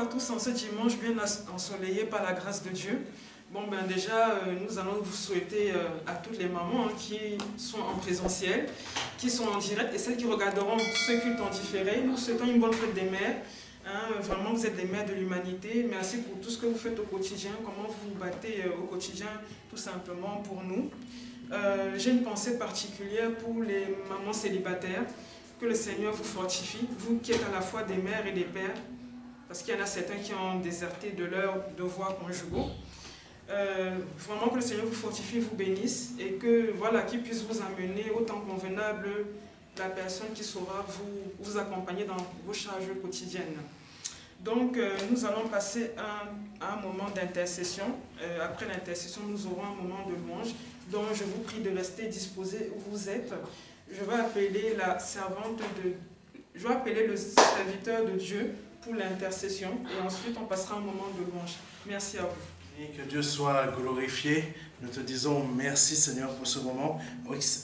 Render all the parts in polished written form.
tous en ce dimanche bien ensoleillé par la grâce de Dieu. Bon, ben déjà, nous allons vous souhaiter à toutes les mamans qui sont en présentiel, qui sont en direct et celles qui regarderont ce culte en différé. Nous souhaitons une bonne fête des mères. Vraiment, vous êtes des mères de l'humanité. Merci pour tout ce que vous faites au quotidien, comment vous vous battez au quotidien, tout simplement pour nous. J'ai une pensée particulière pour les mamans célibataires. Que le Seigneur vous fortifie, vous qui êtes à la fois des mères et des pères, parce qu'il y en a certains qui ont déserté de leurs devoirs conjugaux. Vraiment que le Seigneur vous fortifie, vous bénisse et que voilà, qu'il puisse vous amener au temps convenable la personne qui saura vous accompagner dans vos charges quotidiennes. Donc nous allons passer à un moment d'intercession. Après l'intercession, nous aurons un moment de louange. Donc je vous prie de rester disposés où vous êtes. Je vais appeler la servante je vais appeler le serviteur de Dieu pour l'intercession et ensuite on passera un moment de louange. Merci à vous. Et que Dieu soit glorifié. Nous te disons merci Seigneur pour ce moment.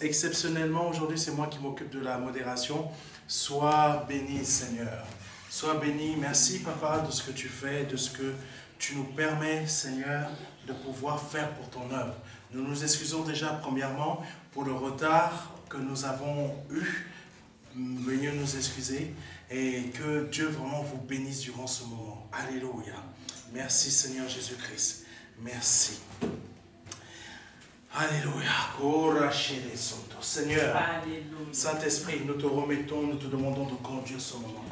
Exceptionnellement, aujourd'hui, c'est moi qui m'occupe de la modération. Sois béni Seigneur. Sois béni. Merci Papa de ce que tu fais, de ce que tu nous permets Seigneur de pouvoir faire pour ton œuvre. Nous nous excusons déjà premièrement pour le retard que nous avons eu. Veuillez nous excuser et que Dieu vraiment vous bénisse durant ce moment. Alléluia. Merci Seigneur Jésus-Christ. Merci. Alléluia. Seigneur, Saint-Esprit, nous te remettons, nous te demandons de conduire ce moment.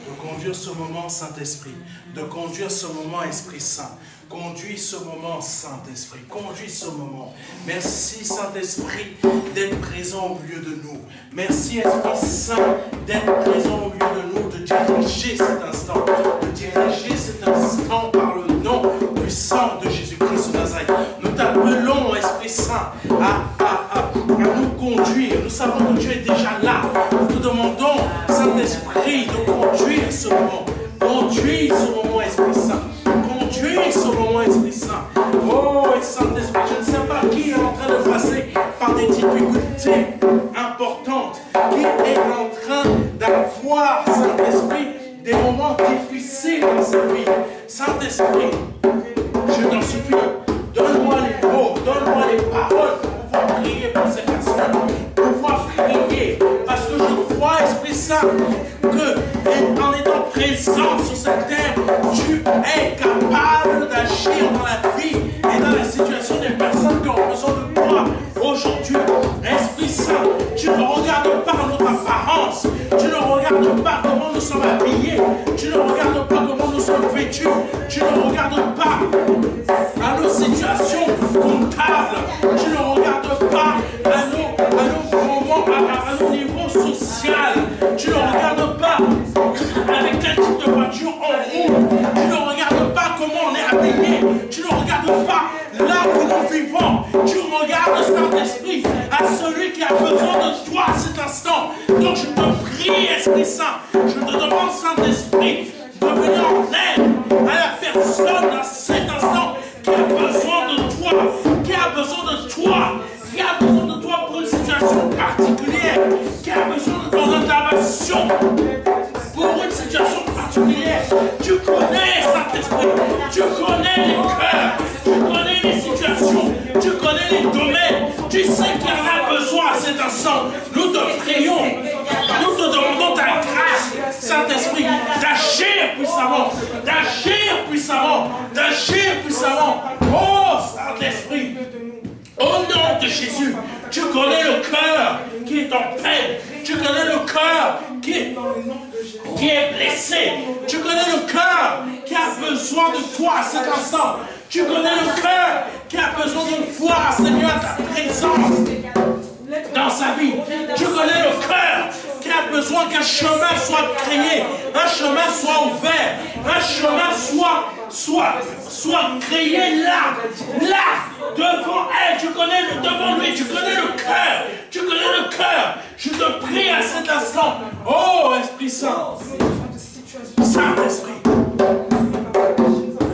De conduire ce moment, Saint-Esprit. De conduire ce moment, Esprit Saint. Conduis ce moment, Saint-Esprit. Conduis ce moment. Merci, Saint-Esprit, d'être présent au milieu de nous. Merci, Esprit Saint, d'être présent au milieu de nous, de diriger cet instant. De diriger cet instant par le nom puissant de Jésus-Christ de Nazareth. Nous t'appelons, Esprit Saint, à nous conduire. Nous savons que Dieu est déjà là. Nous te demandons, Saint-Esprit, de conduire ce moment. Conduis ce moment, Esprit Saint. Conduis ce moment, Esprit Saint. Oh, Saint-Esprit, je ne sais pas qui est en train de passer par des difficultés importantes, qui est en train d'avoir, Saint-Esprit, des moments difficiles dans sa vie. Saint-Esprit, je t'en supplie, donne-moi les mots, donne-moi les paroles pour pouvoir prier pour ces personnes, pour pouvoir prier, parce que je crois, Esprit Saint, que en étant présent sur cette terre, tu es capable d'agir dans la vie et dans la situation des personnes qui ont besoin de toi aujourd'hui. Esprit Saint, tu ne regardes pas notre apparence, tu ne regardes pas comment nous sommes habillés, tu ne regardes pas comment nous sommes vêtus, tu ne regardes pas à nos situations comptables, tu ne regardes pas à nos moments, à nos niveaux sociaux, tu ne regardes pas avec quel type de voiture on roule, tu ne regardes pas comment on est habillé, tu ne regardes pas là où nous vivons, tu regardes Saint-Esprit à celui qui a besoin de toi à cet instant. Donc je te prie, Esprit Saint, je te demande, Saint-Esprit, de venir en aide à la personne à cet instant qui a besoin de toi, qui a besoin de toi, qui a besoin de toi pour une situation particulière, qui a besoin de ton intervention pour une situation particulière. Tu connais, Saint-Esprit, tu connais les cœurs, tu connais les situations, tu connais les domaines, tu sais qu'il y en a besoin à cet instant. Nous te prions, nous te demandons ta grâce, Saint-Esprit, d'agir puissamment, d'agir puissamment, d'agir puissamment. Oh, Saint-Esprit, au nom de Jésus, tu connais le cœur qui est en peine, tu connais le cœur qui est blessé, tu connais le cœur qui a besoin de toi à cet instant, tu connais le cœur qui a besoin de voir, Seigneur, ta présence dans sa vie, tu connais le cœur qui a besoin qu'un chemin soit créé, un chemin soit ouvert, un chemin soit créé là, devant elle, tu connais devant lui, tu connais le cœur, tu connais le cœur. Je te prie à cet instant, oh Esprit Saint, Saint-Esprit,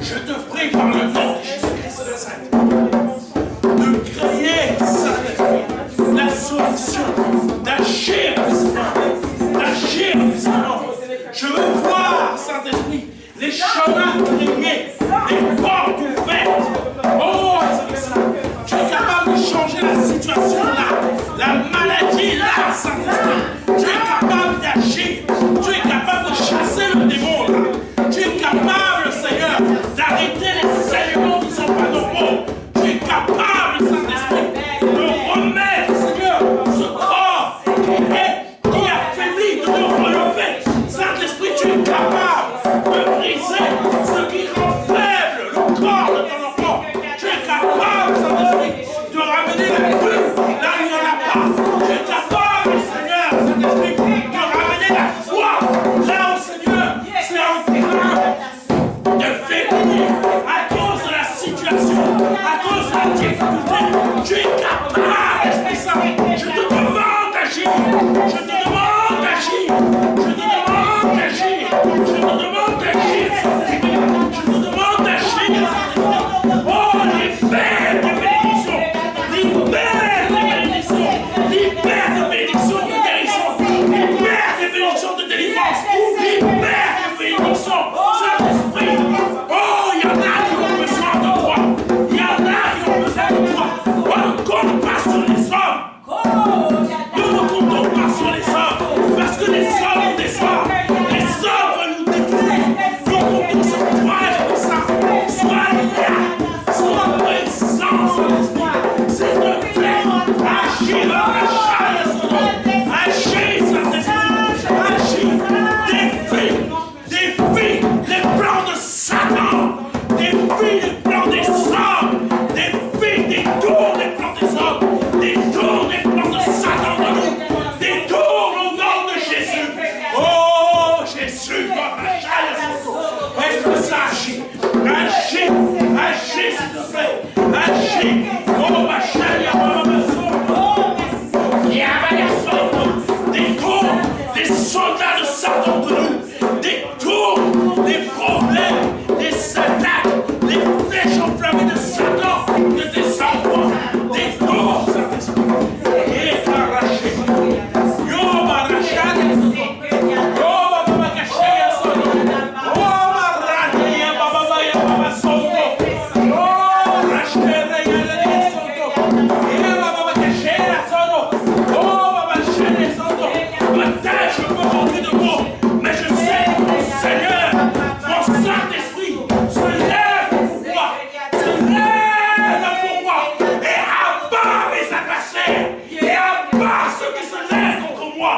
je te prie par le nom de Jésus-Christ de Nazareth, de créer, Saint-Esprit, la solution, d'agir puissamment, d'agir puissamment. Je veux voir, Saint-Esprit, les chemins rayés, les portes ouvertes. Oh, tu es capable de changer la situation là, la maladie là, Saint-Esprit. Tu es capable d'agir, tu es capable de chasser le démon là. Tu es capable, Seigneur, d'arrêter les saignements qui ne sont pas normaux. Tu es capable, Saint-Esprit, de remettre, Seigneur, ce corps qui a faibli, de le relever. Saint-Esprit, tu es capable de briser ce qui rend faible le corps de ton enfant. Tu es capable, Saint-Esprit, de ramener la vue là où il n'y en a pas. Tu es capable, Seigneur, Saint-Esprit, de ramener la foi là où, Seigneur, c'est en train de faiblir à cause de la situation, à cause de la difficulté. Tu es capable, Esprit Saint. Je te demande d'agir. Je te demande d'agir. Je te demande d'agir. Je te demande d'agir. Je te demande d'agir. Oh, libère de bénédiction. Libère de bénédiction. Libère de bénédiction de guérison. Libère de bénédiction de délivrance. Libère de bénédiction. Saint-Esprit. Oh, il y en a qui ont besoin de toi. Il y en a qui ont besoin de toi. On ne compte pas sur les hommes. Nous ne comptons pas sur les hommes. Parce que les hommes ont des hommes. Les hommes veulent nous détruire. Nous comptons sur toi, Esprit Saint. Sois là. Sois présent, Saint-Esprit. S'il te plaît, agis dans la chair de son nom. Agis, Saint-Esprit. Agis. Défie les plans de Satan. Défie les plans des hommes. Détourne les plans des hommes. Détourne les plans de Satan de nous. Détourne au nom de Jésus. Oh, Jésus, dans la chair de son nom. Est-ce que ça agit? Agis, agis, s'il te plaît. Agis. Oh, ma chair, détourne des soldats de Satan de nous. Détourne les problèmes, les attaques, les flèches enflammées de Satan, de tes enfants. Détourne, Saint-Esprit. Et arraché. Yo, marachade. Yo, baba caché, solo. Oh, marachade, baba, baba, solo. Oh, rachete, yale, solo. Et baba caché, solo. Oh, baba caché, solo. Peut-être je peux rentrer de mots, mais je sais, Seigneur, mon Saint-Esprit se lève pour moi, et abat mes adversaires, et abat ceux qui se lèvent contre moi.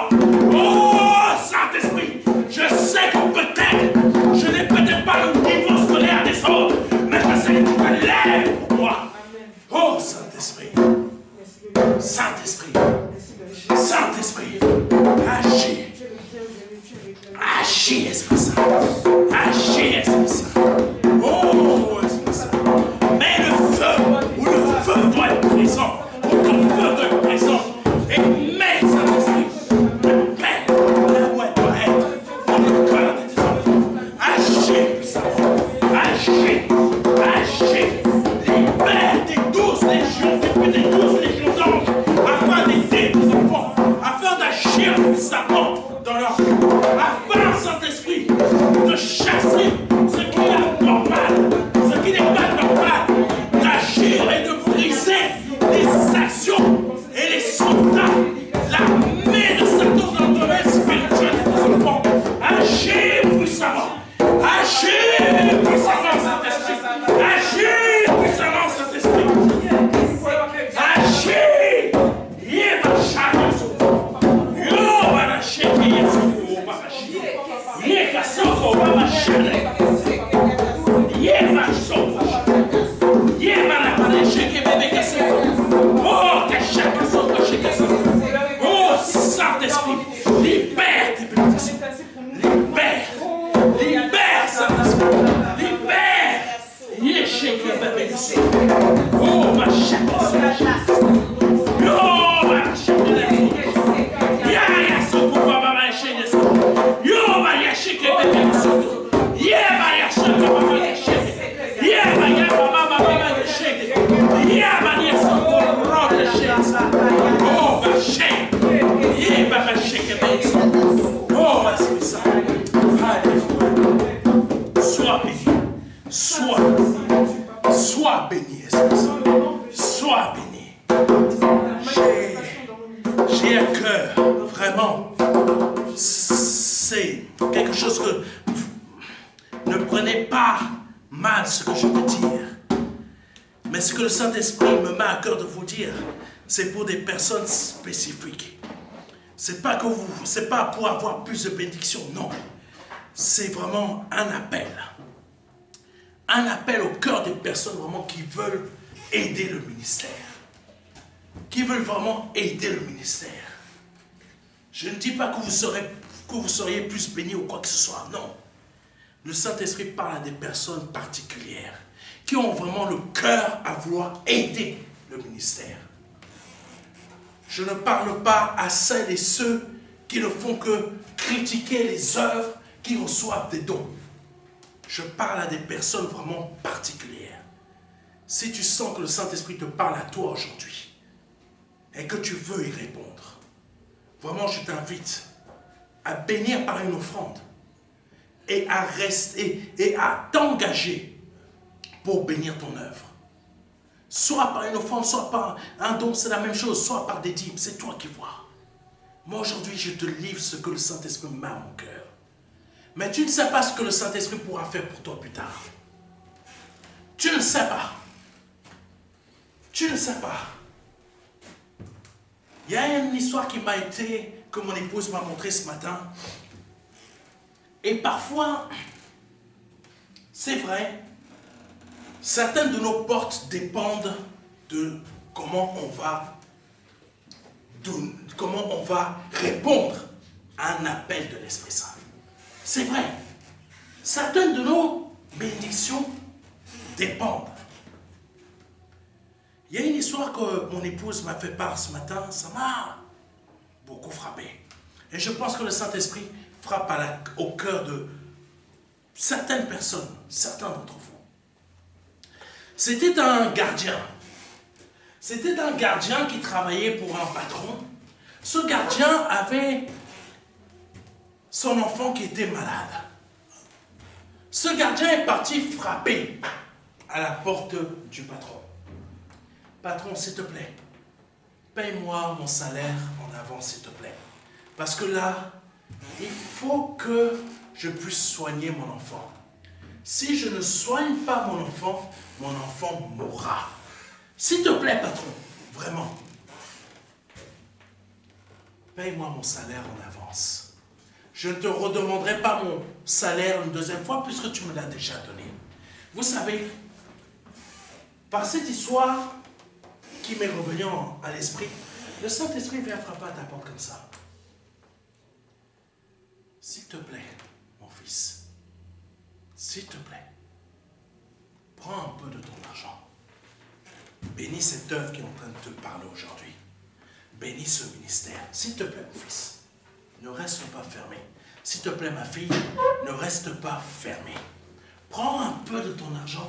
Oh, Saint-Esprit, je sais que peut-être, je n'ai peut-être pas le niveau scolaire des autres, mais je sais que tu te lèves pour moi. Oh, Saint-Esprit, Saint-Esprit, Saint-Esprit, agis. Agis, Esprit Saint. Agis, Esprit Saint. Oh, Esprit Saint. Mais le feu, où le feu doit être présent, où ton feu doit être présent, et mets, Saint-Esprit, le paix là où elle doit être, dans le cœur de tes enfants. Agis, Esprit Saint. Agis, agis. Libère tes 12 légions, des 12 légions d'anges, afin d'aider tes enfants, afin d'agir puissamment dans leur vie, afin, Saint-Esprit, de chasser ce qui est normal, ce qui n'est pas normal, d'agir et de briser les actions et les soldats, l'armée de Satan dans le domaine spirituel de tes enfants. Agir puissamment, agir puissamment, Saint-Esprit, agir puissamment, Saint-Esprit, agir, yé ma chatte, yo ma chèque, yé ka soko, ma chèque, yé ma soko, yé ma la chèque, bébé ka soko, oh ka chèque soko, chèque soko, oh Saint-Esprit, libère tes bénédictions, libère Saint-Esprit, libère, yé chèque bébé ka soko, oh ma chèque soko, yo ma chèque, ya soko, baba ma chèque soko, yo ma ya chèque bébé ka soko, yé ma ya chèque baba ma chèque, yé ma ya baba ma chèque, yé ma ya soko, robe chèque, oh ma chèque, yé baba chèque bébé ka soko, oh Esprit Saint, alléluia. chose que... Ne prenez pas mal ce que je veux dire. Mais ce que le Saint-Esprit me met à cœur de vous dire, c'est pour des personnes spécifiques. C'est pas pour avoir plus de bénédictions, non. C'est vraiment un appel. Un appel au cœur des personnes vraiment qui veulent aider le ministère. Qui veulent vraiment aider le ministère. Je ne dis pas que vous seriez plus bénis ou quoi que ce soit, non. Le Saint-Esprit parle à des personnes particulières qui ont vraiment le cœur à vouloir aider le ministère. Je ne parle pas à celles et ceux qui ne font que critiquer les œuvres qui reçoivent des dons. Je parle à des personnes vraiment particulières. Si tu sens que le Saint-Esprit te parle à toi aujourd'hui et que tu veux y répondre, vraiment je t'invite à bénir par une offrande et à rester et à t'engager pour bénir ton œuvre. Soit par une offrande, soit par un don, c'est la même chose, soit par des dîmes, c'est toi qui vois. Moi aujourd'hui, je te livre ce que le Saint-Esprit met à mon cœur. Mais tu ne sais pas ce que le Saint-Esprit pourra faire pour toi plus tard. Tu ne sais pas. Tu ne sais pas. Il y a une histoire que mon épouse m'a montrée ce matin. Et parfois, c'est vrai, certaines de nos portes dépendent de comment on va répondre à un appel de l'Esprit Saint. C'est vrai. Certaines de nos bénédictions dépendent. Il y a une histoire que mon épouse m'a fait part ce matin, ça m'a beaucoup frappé. Et je pense que le Saint-Esprit frappe au cœur de certaines personnes, certains d'entre vous. C'était un gardien. C'était un gardien qui travaillait pour un patron. Ce gardien avait son enfant qui était malade. Ce gardien est parti frapper à la porte du patron. Patron, s'il te plaît, paye-moi mon salaire en avance, s'il te plaît. Parce que là, il faut que je puisse soigner mon enfant. Si je ne soigne pas mon enfant mourra. S'il te plaît, patron, vraiment, paye-moi mon salaire en avance. Je ne te redemanderai pas mon salaire une deuxième fois puisque tu me l'as déjà donné. Vous savez, par cette histoire qui m'est revenue à l'esprit, le Saint-Esprit vient frapper à ta porte comme ça. S'il te plaît, mon fils, s'il te plaît, prends un peu de ton argent. Bénis cette œuvre qui est en train de te parler aujourd'hui. Bénis ce ministère. S'il te plaît, mon fils, ne reste pas fermé. S'il te plaît, ma fille, ne reste pas fermé. Prends un peu de ton argent,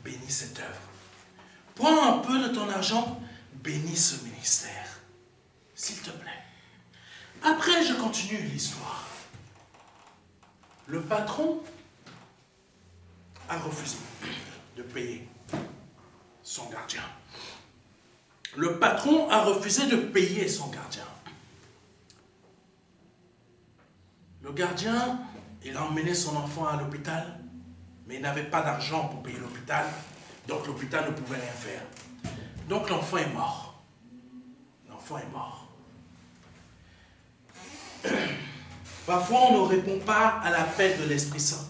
bénis cette œuvre. Prends un peu de ton argent, bénis ce ministère. S'il te plaît. Après, je continue l'histoire. Le patron a refusé de payer son gardien. Le patron a refusé de payer son gardien. Le gardien, il a emmené son enfant à l'hôpital, mais il n'avait pas d'argent pour payer l'hôpital, donc l'hôpital ne pouvait rien faire. Donc l'enfant est mort. L'enfant est mort. Parfois, on ne répond pas à l'appel de l'Esprit Saint.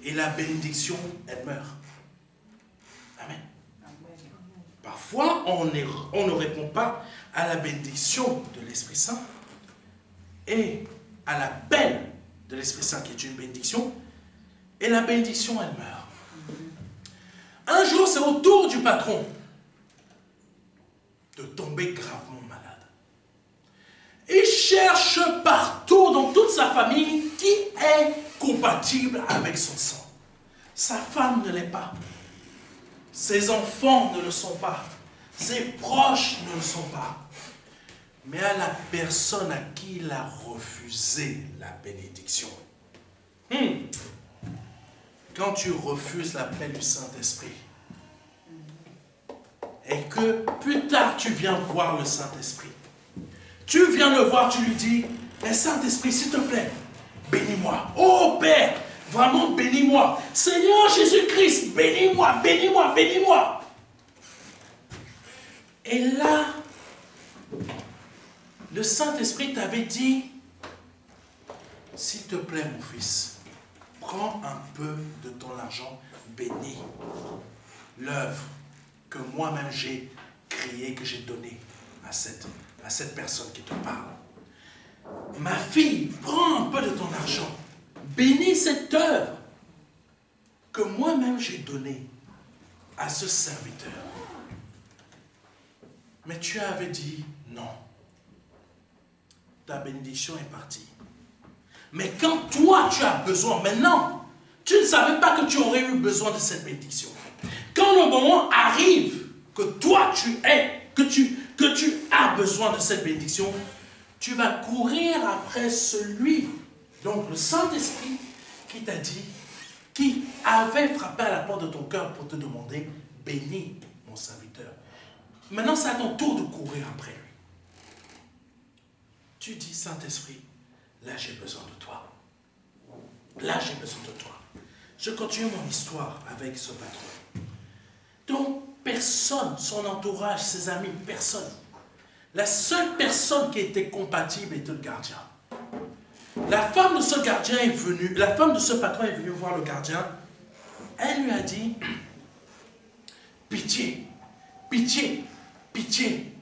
Et la bénédiction, elle meurt. Amen. Parfois, on ne répond pas à la bénédiction de l'Esprit Saint. Et à l'appel de l'Esprit Saint, qui est une bénédiction. Et la bénédiction, elle meurt. Un jour, c'est au tour du patron de tomber gravement malade. Il cherche partout dans toute sa famille qui est compatible avec son sang. Sa femme ne l'est pas. Ses enfants ne le sont pas. Ses proches ne le sont pas. Mais à la personne à qui il a refusé la bénédiction. Quand tu refuses l'appel du Saint-Esprit, et que plus tard tu viens voir le Saint-Esprit, tu viens le voir, tu lui dis, mais Saint-Esprit, s'il te plaît, bénis-moi. Oh Père, vraiment bénis-moi. Seigneur Jésus-Christ, bénis-moi, bénis-moi, bénis-moi. Et là, le Saint-Esprit t'avait dit, s'il te plaît mon fils, prends un peu de ton argent, bénis l'œuvre que moi-même j'ai créée, que j'ai donnée à cette personne qui te parle. Ma fille, prends un peu de ton argent, bénis cette œuvre que moi-même j'ai donnée à ce serviteur. Mais tu avais dit non. Ta bénédiction est partie. Mais quand toi tu as besoin, maintenant, tu ne savais pas que tu aurais eu besoin de cette bénédiction. Quand le moment arrive que toi que tu as besoin de cette bénédiction, tu vas courir après celui, donc le Saint-Esprit, qui t'a dit, qui avait frappé à la porte de ton cœur pour te demander, bénis mon serviteur. Maintenant, c'est à ton tour de courir après lui. Tu dis, Saint-Esprit, là j'ai besoin de toi. Là j'ai besoin de toi. Je continue mon histoire avec ce patron. Donc, personne, son entourage, ses amis, personne. La seule personne qui était compatible était le gardien. La femme de ce gardien est venue, la femme de ce patron est venue voir le gardien. Elle lui a dit, pitié, pitié, pitié,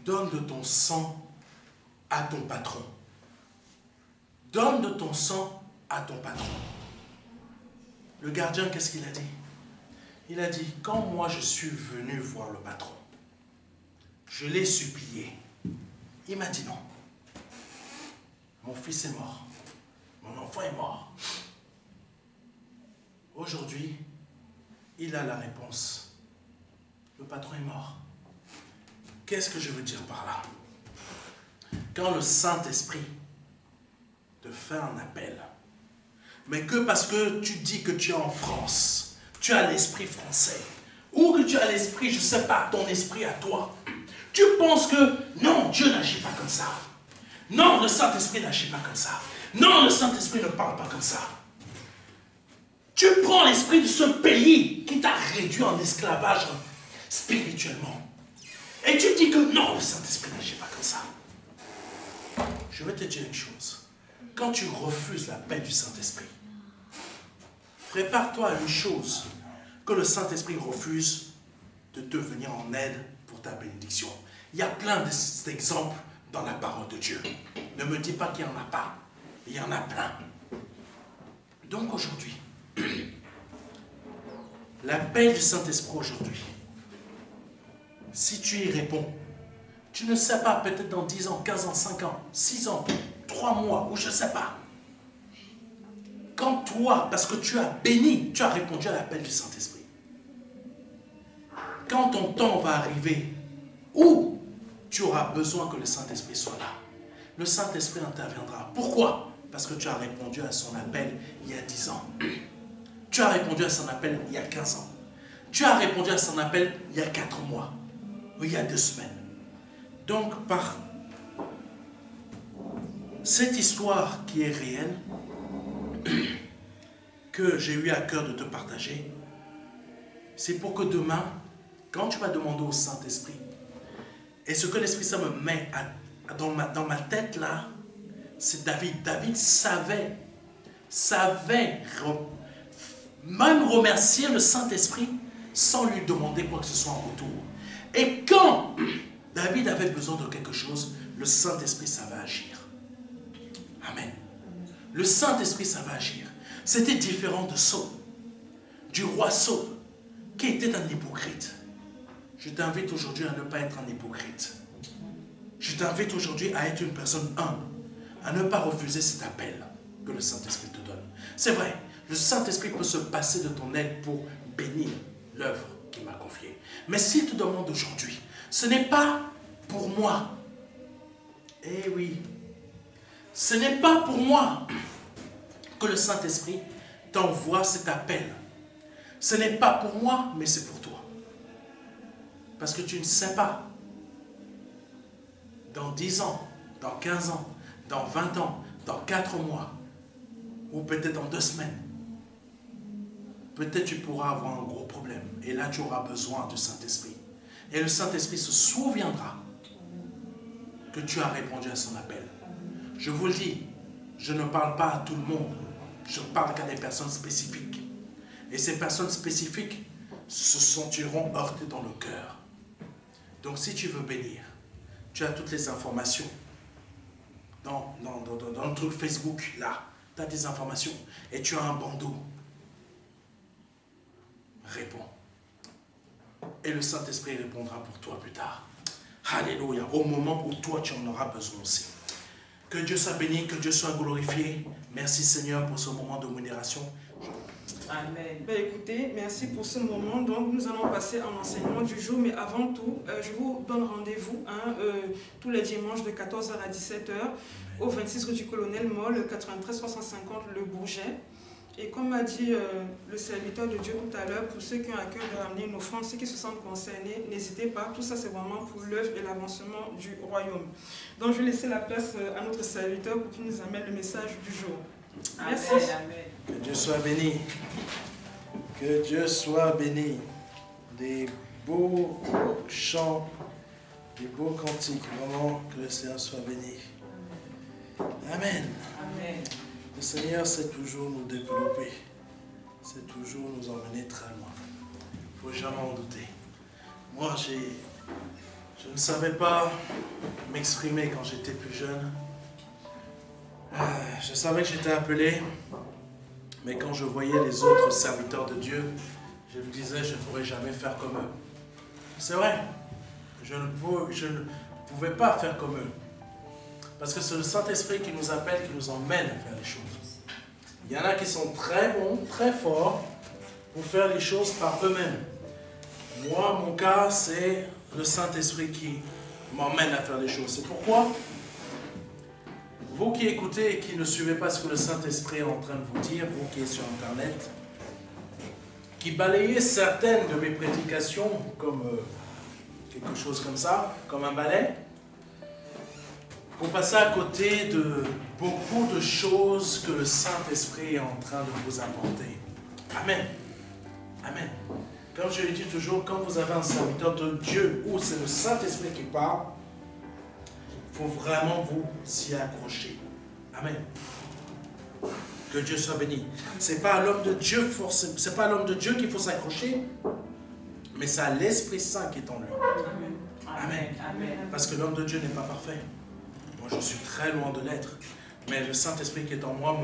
donne de ton sang à ton patron. Donne de ton sang à ton patron. Le gardien, qu'est-ce qu'il a dit? Il a dit, quand moi je suis venu voir le patron, je l'ai supplié. Il m'a dit non. Mon fils est mort. Mon enfant est mort. Aujourd'hui, il a la réponse. Le patron est mort. Qu'est-ce que je veux dire par là? Quand le Saint-Esprit te fait un appel, mais que parce que tu dis que tu es en France, tu as l'esprit français, ou que tu as l'esprit, je ne sais pas, ton esprit à toi, tu penses que non, Dieu n'agit pas comme ça. Non, le Saint-Esprit n'agit pas comme ça. Non, le Saint-Esprit ne parle pas comme ça. Tu prends l'esprit de ce pays qui t'a réduit en esclavage spirituellement. Et tu dis que non, le Saint-Esprit n'agit pas comme ça. Je vais te dire une chose. Quand tu refuses l'appel du Saint-Esprit, prépare-toi à une chose que le Saint-Esprit refuse de te venir en aide pour ta bénédiction. Il y a plein d'exemples dans la parole de Dieu. Ne me dis pas qu'il n'y en a pas. Il y en a plein. Donc aujourd'hui, l'appel du Saint-Esprit aujourd'hui, si tu y réponds, tu ne sais pas, peut-être dans 10 ans, 15 ans, 5 ans, 6 ans, 3 mois, ou je ne sais pas. Quand toi, parce que tu as béni, tu as répondu à l'appel du Saint-Esprit. Quand ton temps va arriver, où tu auras besoin que le Saint-Esprit soit là, le Saint-Esprit interviendra. Pourquoi? Parce que tu as répondu à son appel il y a 10 ans. Tu as répondu à son appel il y a 15 ans. Tu as répondu à son appel il y a 4 mois, ou il y a 2 semaines. Donc, par cette histoire qui est réelle, que j'ai eu à cœur de te partager, c'est pour que demain, quand tu vas demander au Saint-Esprit, et ce que l'Esprit Saint me met dans ma tête là, c'est David. David savait même remercier le Saint-Esprit sans lui demander quoi que ce soit en retour. Et quand David avait besoin de quelque chose, le Saint-Esprit savait agir. Amen. Le Saint-Esprit savait agir. C'était différent de Saul, du roi Saul, qui était un hypocrite. Je t'invite aujourd'hui à ne pas être un hypocrite. Je t'invite aujourd'hui à être une personne humble, à ne pas refuser cet appel que le Saint-Esprit te donne. C'est vrai, le Saint-Esprit peut se passer de ton aide pour bénir l'œuvre qu'il m'a confiée. Mais s'il te demande aujourd'hui, ce n'est pas pour moi. Eh oui, ce n'est pas pour moi que le Saint-Esprit t'envoie cet appel. Ce n'est pas pour moi, mais c'est pour toi. Parce que tu ne sais pas, dans 10 ans, dans 15 ans, dans 20 ans, dans 4 mois, ou peut-être dans 2 semaines, peut-être tu pourras avoir un gros problème. Et là, tu auras besoin du Saint-Esprit. Et le Saint-Esprit se souviendra que tu as répondu à son appel. Je vous le dis, je ne parle pas à tout le monde. Je parle qu'à des personnes spécifiques. Et ces personnes spécifiques se sentiront heurtées dans le cœur. Donc si tu veux bénir, tu as toutes les informations. Dans le truc Facebook, là, tu as des informations. Et tu as un bandeau. Réponds. Et le Saint-Esprit répondra pour toi plus tard. Alléluia. Au moment où toi, tu en auras besoin aussi. Que Dieu soit béni, que Dieu soit glorifié. Merci Seigneur pour ce moment de modération. Amen. Ben, écoutez, merci pour ce moment. Donc, nous allons passer à l'enseignement du jour. Mais avant tout, je vous donne rendez-vous tous les dimanches de 14h à 17h au 26 rue du Colonel Moll, 93 350 Le Bourget. Et comme a dit le serviteur de Dieu tout à l'heure, pour ceux qui ont à cœur de ramener une offrande, ceux qui se sentent concernés, n'hésitez pas. Tout ça, c'est vraiment pour l'œuvre et l'avancement du royaume. Donc, je vais laisser la place à notre serviteur pour qu'il nous amène le message du jour. Merci. Amen. Que Dieu soit béni. Que Dieu soit béni. Des beaux chants, des beaux cantiques. Vraiment, que le Seigneur soit béni. Amen. Amen. Le Seigneur sait toujours nous développer. C'est toujours nous emmener très loin. Il ne faut jamais en douter. Moi, je ne savais pas m'exprimer quand j'étais plus jeune. Je savais que j'étais appelé, mais quand je voyais les autres serviteurs de Dieu, je me disais, je ne pourrais jamais faire comme eux. C'est vrai, je ne pouvais pas faire comme eux. Parce que c'est le Saint-Esprit qui nous appelle, qui nous emmène à faire les choses. Il y en a qui sont très bons, très forts, pour faire les choses par eux-mêmes. Moi, mon cas, c'est le Saint-Esprit qui m'emmène à faire les choses. C'est pourquoi vous qui écoutez et qui ne suivez pas ce que le Saint-Esprit est en train de vous dire, vous qui êtes sur Internet, qui balayez certaines de mes prédications comme quelque chose comme ça, comme un balai, vous passez à côté de beaucoup de choses que le Saint-Esprit est en train de vous apporter. Amen. Amen. Comme je le dis toujours, quand vous avez un serviteur de Dieu où c'est le Saint-Esprit qui parle, il faut vraiment vous s'y accrocher. Amen. Que Dieu soit béni. C'est pas à l'homme de Dieu c'est pas à l'homme de Dieu qu'il faut s'accrocher, mais c'est à l'Esprit Saint qui est en lui. Amen. Amen. Parce que l'homme de Dieu n'est pas parfait. Moi, je suis très loin de l'être. Mais le Saint-Esprit qui est en moi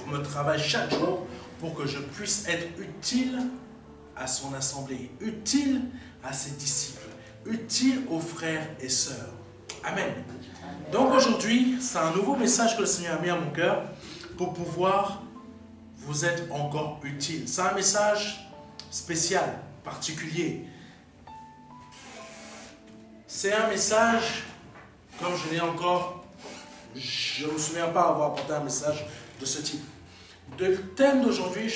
me travaille chaque jour pour que je puisse être utile à son assemblée, utile à ses disciples, utile aux frères et sœurs. Amen. Donc aujourd'hui, c'est un nouveau message que le Seigneur a mis à mon cœur pour pouvoir vous être encore utile. C'est un message spécial, particulier. C'est un message, comme je n'ai encore, je ne me souviens pas avoir apporté un message de ce type. Le thème d'aujourd'hui,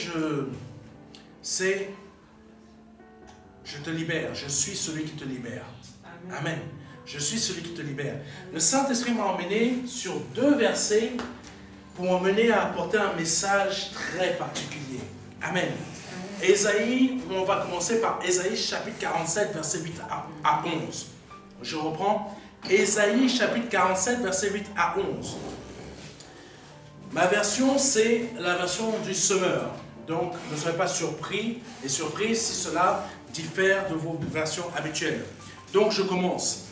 c'est je te libère, je suis celui qui te libère. Amen. Amen. Je suis celui qui te libère. Le Saint-Esprit m'a emmené sur 2 versets pour m'emmener à apporter un message très particulier. Amen. Ésaïe, on va commencer par Ésaïe chapitre 47, verset 8 à 11. Je reprends. Ésaïe chapitre 47, verset 8 à 11. Ma version, c'est la version du semeur. Donc, ne soyez pas surpris et surprise si cela diffère de vos versions habituelles. Donc, je commence.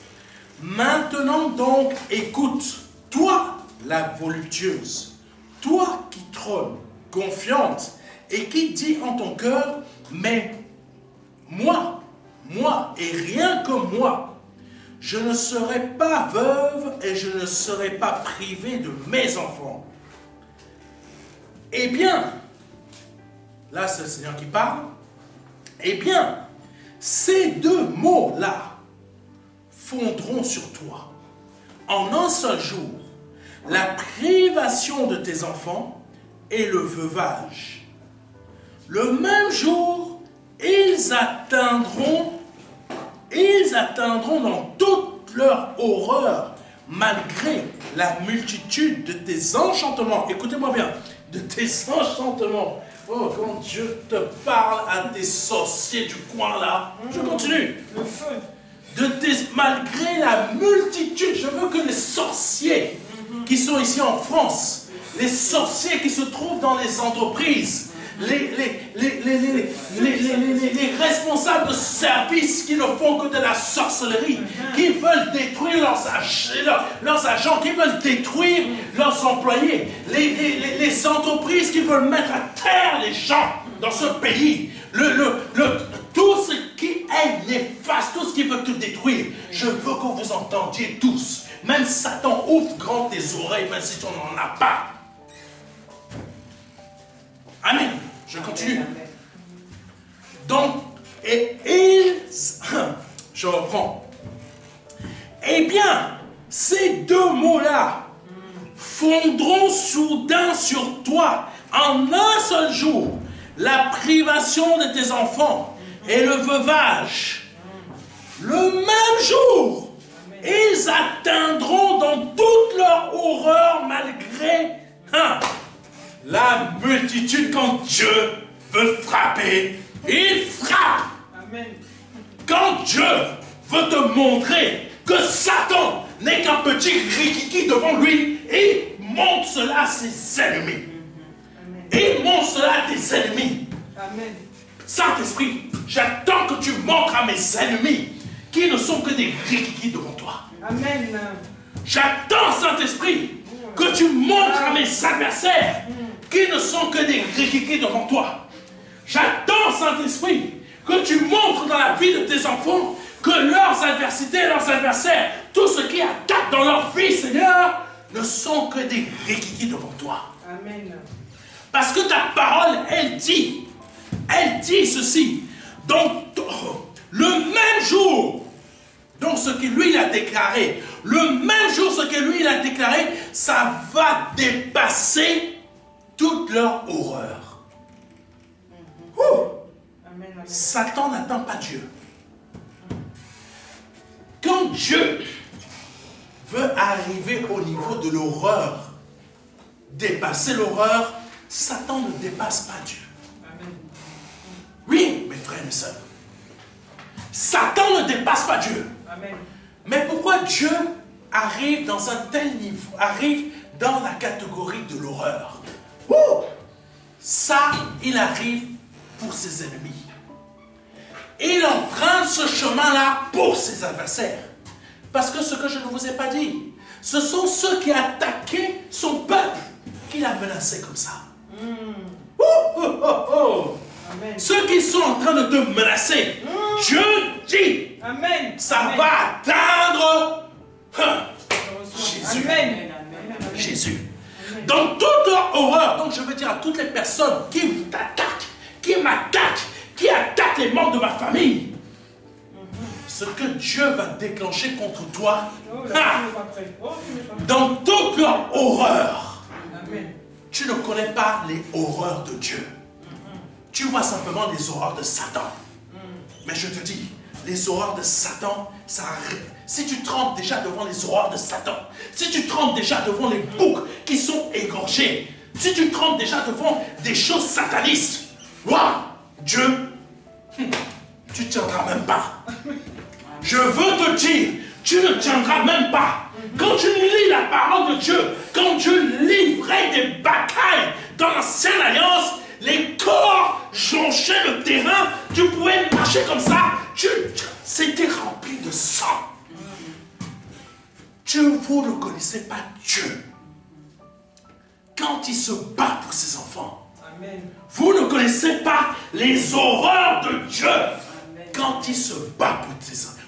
Maintenant donc, écoute, toi la voluptueuse, toi qui trônes, confiante, et qui dis en ton cœur, mais moi et rien que moi, je ne serai pas veuve et je ne serai pas privée de mes enfants. Eh bien, là c'est le Seigneur qui parle, eh bien, ces 2 mots-là fondront sur toi. En un seul jour, la privation de tes enfants et le veuvage. Le même jour, ils atteindront dans toute leur horreur malgré la multitude de tes enchantements, écoutez-moi bien, de tes enchantements. Oh, quand Dieu te parle à tes sorciers du coin là, je continue. Le feu. Malgré la multitude, je veux que les sorciers qui sont ici en France, les sorciers qui se trouvent dans les entreprises, les responsables de services qui ne font que de la sorcellerie, qui veulent détruire leurs agents, qui veulent détruire leurs employés, les entreprises qui veulent mettre à terre les gens dans ce pays, tout ce qui est néfaste, tout ce qui veut te détruire, je veux que vous entendiez tous. Même Satan ouvre grand tes oreilles, même si tu n'en as pas. Amen. Je continue. Donc, je reprends. Eh bien, ces deux mots-là fondront soudain sur toi en un seul jour la privation de tes enfants et le veuvage. Le même jour, ils atteindront dans toute leur horreur malgré la multitude. Quand Dieu veut frapper, il frappe. Amen. Quand Dieu veut te montrer que Satan n'est qu'un petit rikiki devant lui, il montre cela à ses ennemis. Il montre cela à tes ennemis. Amen. Saint-Esprit, j'attends que tu montres à mes ennemis qui ne sont que des rikiki devant toi. Amen. J'attends, Saint-Esprit, que tu montres à mes adversaires qui ne sont que des rikiki devant toi. J'attends, Saint-Esprit, que tu montres dans la vie de tes enfants que leurs adversités, leurs adversaires, tout ce qui attaque dans leur vie, Seigneur, ne sont que des rikiki devant toi. Amen. Parce que ta parole, elle dit ceci. Donc, le même jour, donc ce que lui il a déclaré, le même jour ce que lui il a déclaré, ça va dépasser toute leur horreur. Amen, amen. Satan n'attend pas Dieu. Quand Dieu veut arriver au niveau de l'horreur, dépasser l'horreur, Satan ne dépasse pas Dieu. Amen. Oui, mes frères et mes sœurs. Satan ne dépasse pas Dieu. Amen. Mais pourquoi Dieu arrive dans un tel niveau, arrive dans la catégorie de l'horreur? Ça, il arrive pour ses ennemis. Il emprunte ce chemin-là pour ses adversaires. Parce que ce que je ne vous ai pas dit, ce sont ceux qui attaquaient son peuple qu'il a menacé comme ça. Amen. Ceux qui sont en train de te menacer, Dieu dit, Amen. ça Amen. va atteindre Jésus. Amen. Jésus. Dans toute leur horreur, donc je veux dire à toutes les personnes qui t'attaquent, qui m'attaquent, qui attaquent les membres de ma famille, ce que Dieu va déclencher contre toi, dans toute leur horreur, Amen. tu ne connais pas les horreurs de Dieu. Tu vois simplement les horreurs de Satan. Mais je te dis, les horreurs de Satan, si tu trembles déjà devant les horreurs de Satan, si tu trembles déjà devant les boucs qui sont égorgés, si tu trembles déjà devant des choses satanistes, Dieu, tu ne tiendras même pas. Je veux te dire, tu ne tiendras même pas. Quand tu lis la parole de Dieu, quand Dieu livrait des batailles dans l'ancienne alliance, les corps jonchaient le terrain, tu pouvais marcher comme ça, c'était rempli de sang. Vous ne connaissez pas Dieu. Quand il se bat pour ses enfants, Amen. vous ne connaissez pas les horreurs de Dieu. Amen. Quand il se bat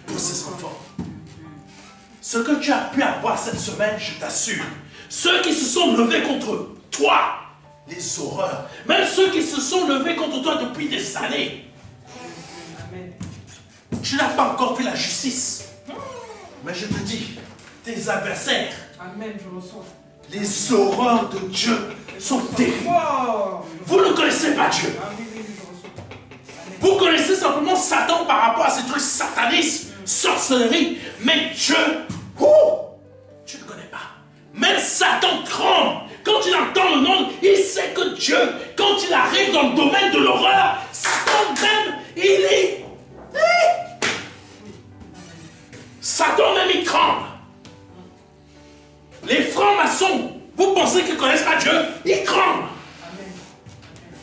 pour ses enfants. Ce que tu as pu avoir cette semaine, je t'assure, ceux qui se sont levés contre toi, les horreurs, même ceux qui se sont levés contre toi depuis des années, Amen. tu n'as pas encore vu la justice. Mais je te dis, tes adversaires, Amen, je reçois. les horreurs de Dieu sont terribles. Wow. Vous ne connaissez pas Dieu. Ah oui, je reçois. Amen. Vous connaissez simplement Satan par rapport à ces trucs satanistes, sorcellerie. Mais Dieu, tu Même Satan tremble. Quand il entend le nom, il sait que Dieu, quand il arrive dans le domaine de l'horreur, Satan même, il est... Satan même, il tremble. Les francs-maçons, vous pensez qu'ils ne connaissent pas Dieu? Ils tremblent.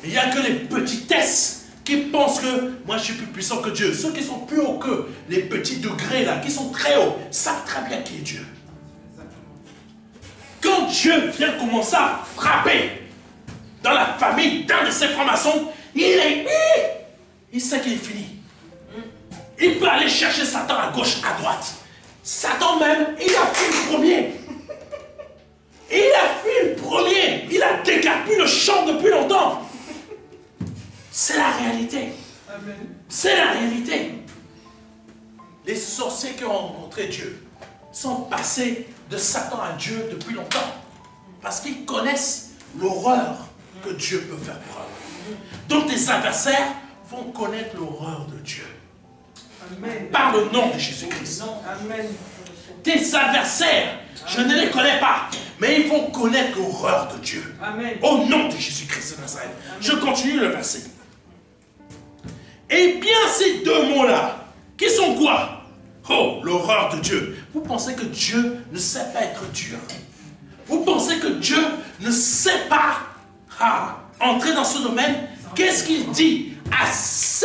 Il n'y a que les petitesses qui pensent que moi je suis plus puissant que Dieu. Ceux qui sont plus hauts que les petits degrés là, qui sont très hauts, savent très bien qui est Dieu. Quand Dieu vient commencer à frapper dans la famille d'un de ses francs-maçons, il sait qu'il est fini. Il peut aller chercher Satan à gauche, à droite. Satan même, il a fui le premier. Il a fui le premier. Il a décapé le champ depuis longtemps. C'est la réalité. C'est la réalité. Les sorciers qui ont rencontré Dieu sont passés de Satan à Dieu depuis longtemps. Parce qu'ils connaissent l'horreur que Dieu peut faire preuve. Donc tes adversaires vont connaître l'horreur de Dieu. Amen. Par le nom de Jésus-Christ. Tes adversaires, je ne les connais pas, mais ils vont connaître l'horreur de Dieu. Amen. Au nom de Jésus-Christ de Nazareth. Je continue le verset. Et bien ces deux mots-là, qui sont quoi? Oh, l'horreur de Dieu. Vous pensez que Dieu ne sait pas être dur? Vous pensez que Dieu ne sait pas entrer dans ce domaine? Qu'est-ce qu'il dit à ce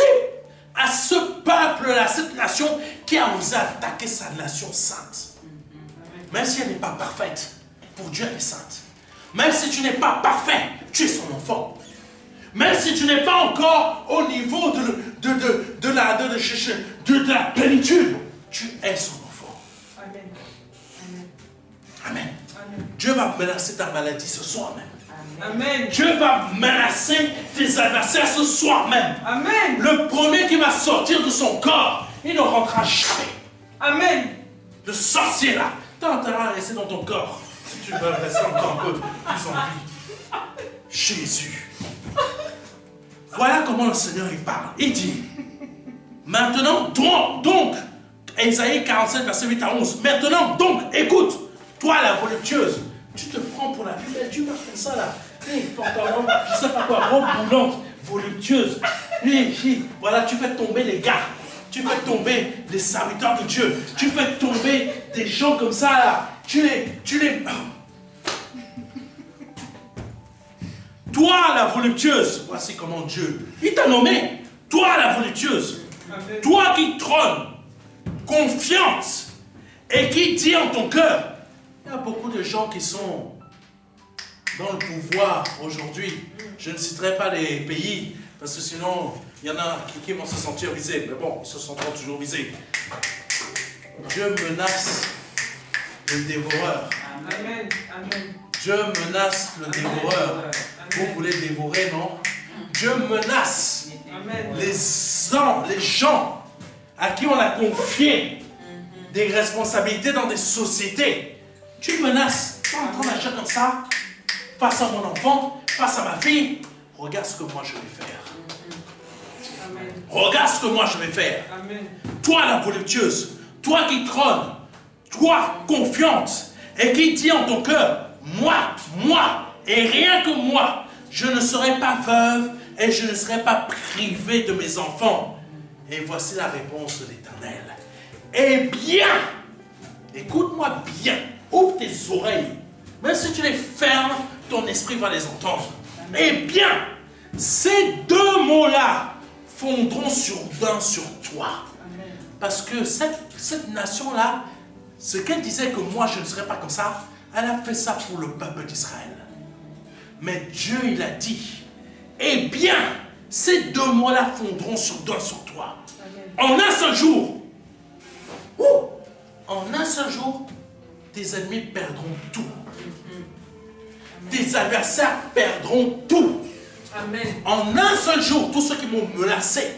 peuple-là, cette nation qui a osé attaquer sa nation sainte? Même si elle n'est pas parfaite, pour Dieu elle est sainte. Même si tu n'es pas parfait, tu es son enfant. Même si tu n'es pas encore au niveau de la plénitude, tu es son enfant. Amen. Amen. Amen. Dieu va menacer ta maladie ce soir même. Amen. Dieu va menacer tes adversaires ce soir même. Amen. Le premier qui va sortir de son corps, il ne rentrera jamais. Amen. Le sorcier là, tu as intérêt à rester dans ton corps. Si tu veux rester encore un peu plus en vie. Jésus. Voilà comment le Seigneur il parle. Il dit, maintenant donc, Ésaïe 47, verset 8 à 11. Maintenant donc, écoute, toi la voluptueuse, tu te prends pour la plus belle. Tu marches comme ça là. Pantalon, je ne sais pas quoi, robe boulante, voluptueuse. Voilà, tu fais tomber les gars. Tu fais tomber les serviteurs de Dieu. Tu fais tomber des gens comme ça là. Tu les... Toi la voluptueuse, voici comment Dieu, il t'a nommé. Toi la voluptueuse. Amen. Toi qui trônes, confiante, et qui dit en ton cœur, il y a beaucoup de gens qui sont dans le pouvoir aujourd'hui. Je ne citerai pas les pays, parce que sinon, il y en a qui vont se sentir visés. Mais bon, ils se sentiront toujours visés. Dieu menace le dévoreur. Amen. Amen. Dieu menace le dévoreur. Vous voulez dévorer, non? Dieu menace les gens à qui on a confié des responsabilités dans des sociétés. Tu menaces, pas en train d'agir comme ça, face à mon enfant, face à ma fille. Regarde ce que moi je vais faire. Amen. Regarde ce que moi je vais faire. Amen. Toi la voluptueuse, toi qui trônes, toi confiante, et qui dit en ton cœur, moi, et rien que moi, je ne serai pas veuve et je ne serai pas privée de mes enfants. Et voici la réponse de l'Éternel. Eh bien, écoute-moi bien, ouvre tes oreilles, même si tu les fermes, ton esprit va les entendre. Eh bien, ces deux mots-là fondront sur toi. Parce que cette nation-là, ce qu'elle disait que moi je ne serais pas comme ça, elle a fait ça pour le peuple d'Israël. Mais Dieu, il a dit, eh bien, ces deux mots-là fondront sur toi. Amen. En un seul jour, tes ennemis perdront tout. Tes adversaires perdront tout. Amen. En un seul jour, tous ceux qui m'ont menacé,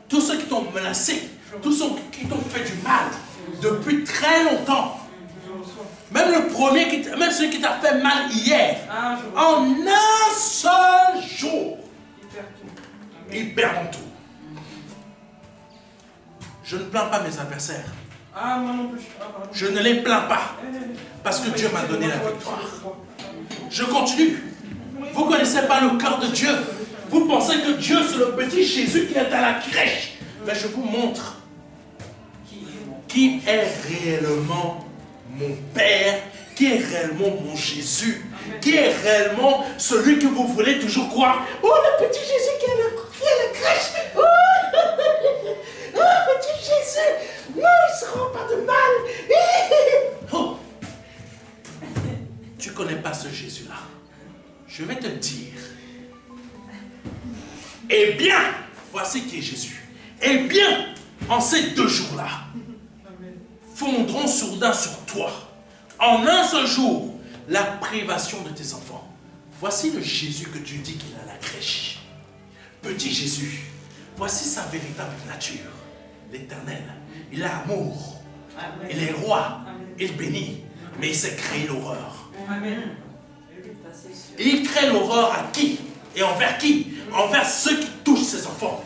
tous ceux qui t'ont menacé, tous ceux qui t'ont fait du mal depuis très longtemps, même le premier, même celui qui t'a fait mal hier, en un seul jour, ils perdront tout. Je ne plains pas mes adversaires, Ah, moi non plus. Je ne les plains pas. Parce que Dieu m'a donné la victoire. Je continue. Vous ne connaissez pas le cœur de Dieu. Vous pensez que Dieu, c'est le petit Jésus qui est à la crèche. Mais je vous montre qui est réellement mon Père, qui est réellement mon Jésus, qui est réellement celui que vous voulez toujours croire. Oh, le petit Jésus qui est à la crèche. Oh, petit Jésus. Non, il ne se rend pas de mal. Oh. Tu ne connais pas ce Jésus-là. Je vais te dire. Eh bien, voici qui est Jésus. Eh bien, en ces 2 jours-là, fondront soudain sur toi, en un seul jour, la privation de tes enfants. Voici le Jésus que tu dis qu'il a à la crèche. Petit Jésus, voici sa véritable nature, l'Éternel. Il a amour, il est roi, il bénit, mais il sait créer l'horreur. Il crée l'horreur à qui? Et envers qui? Envers ceux qui touchent ses enfants.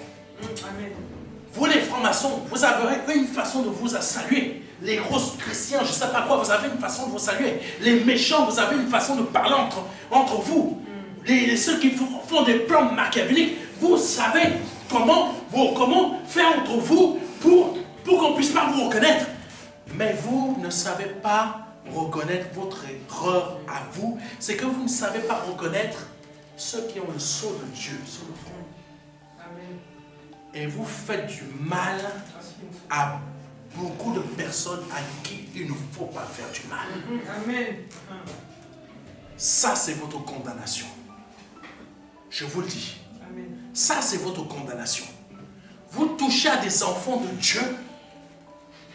Vous les francs-maçons, vous avez une façon de vous saluer. Les grosses chrétiens, je ne sais pas quoi, vous avez une façon de vous saluer. Les méchants, vous avez une façon de parler entre vous. Ceux qui font des plans machiavéliques, vous savez comment faire entre vous pour qu'on ne puisse pas vous reconnaître. Mais vous ne savez pas reconnaître votre erreur à vous. C'est que vous ne savez pas reconnaître ceux qui ont le sceau de Dieu sur le front. Et vous faites du mal à beaucoup de personnes à qui il ne faut pas faire du mal. Amen. Ça, c'est votre condamnation. Je vous le dis. Amen. Ça, c'est votre condamnation. Vous touchez à des enfants de Dieu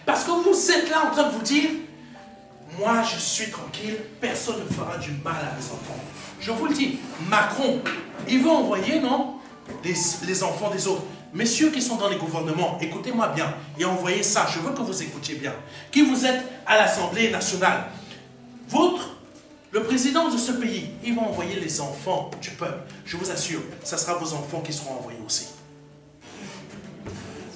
parce que vous êtes là en train de vous dire, moi, je suis tranquille, personne ne fera du mal à mes enfants. Je vous le dis, Macron, il veut envoyer, non, les enfants des autres. Messieurs qui sont dans les gouvernements, écoutez-moi bien et envoyez ça, je veux que vous écoutiez bien. Qui vous êtes à l'Assemblée nationale, le président de ce pays, il va envoyer les enfants du peuple. Je vous assure, ça sera vos enfants qui seront envoyés aussi.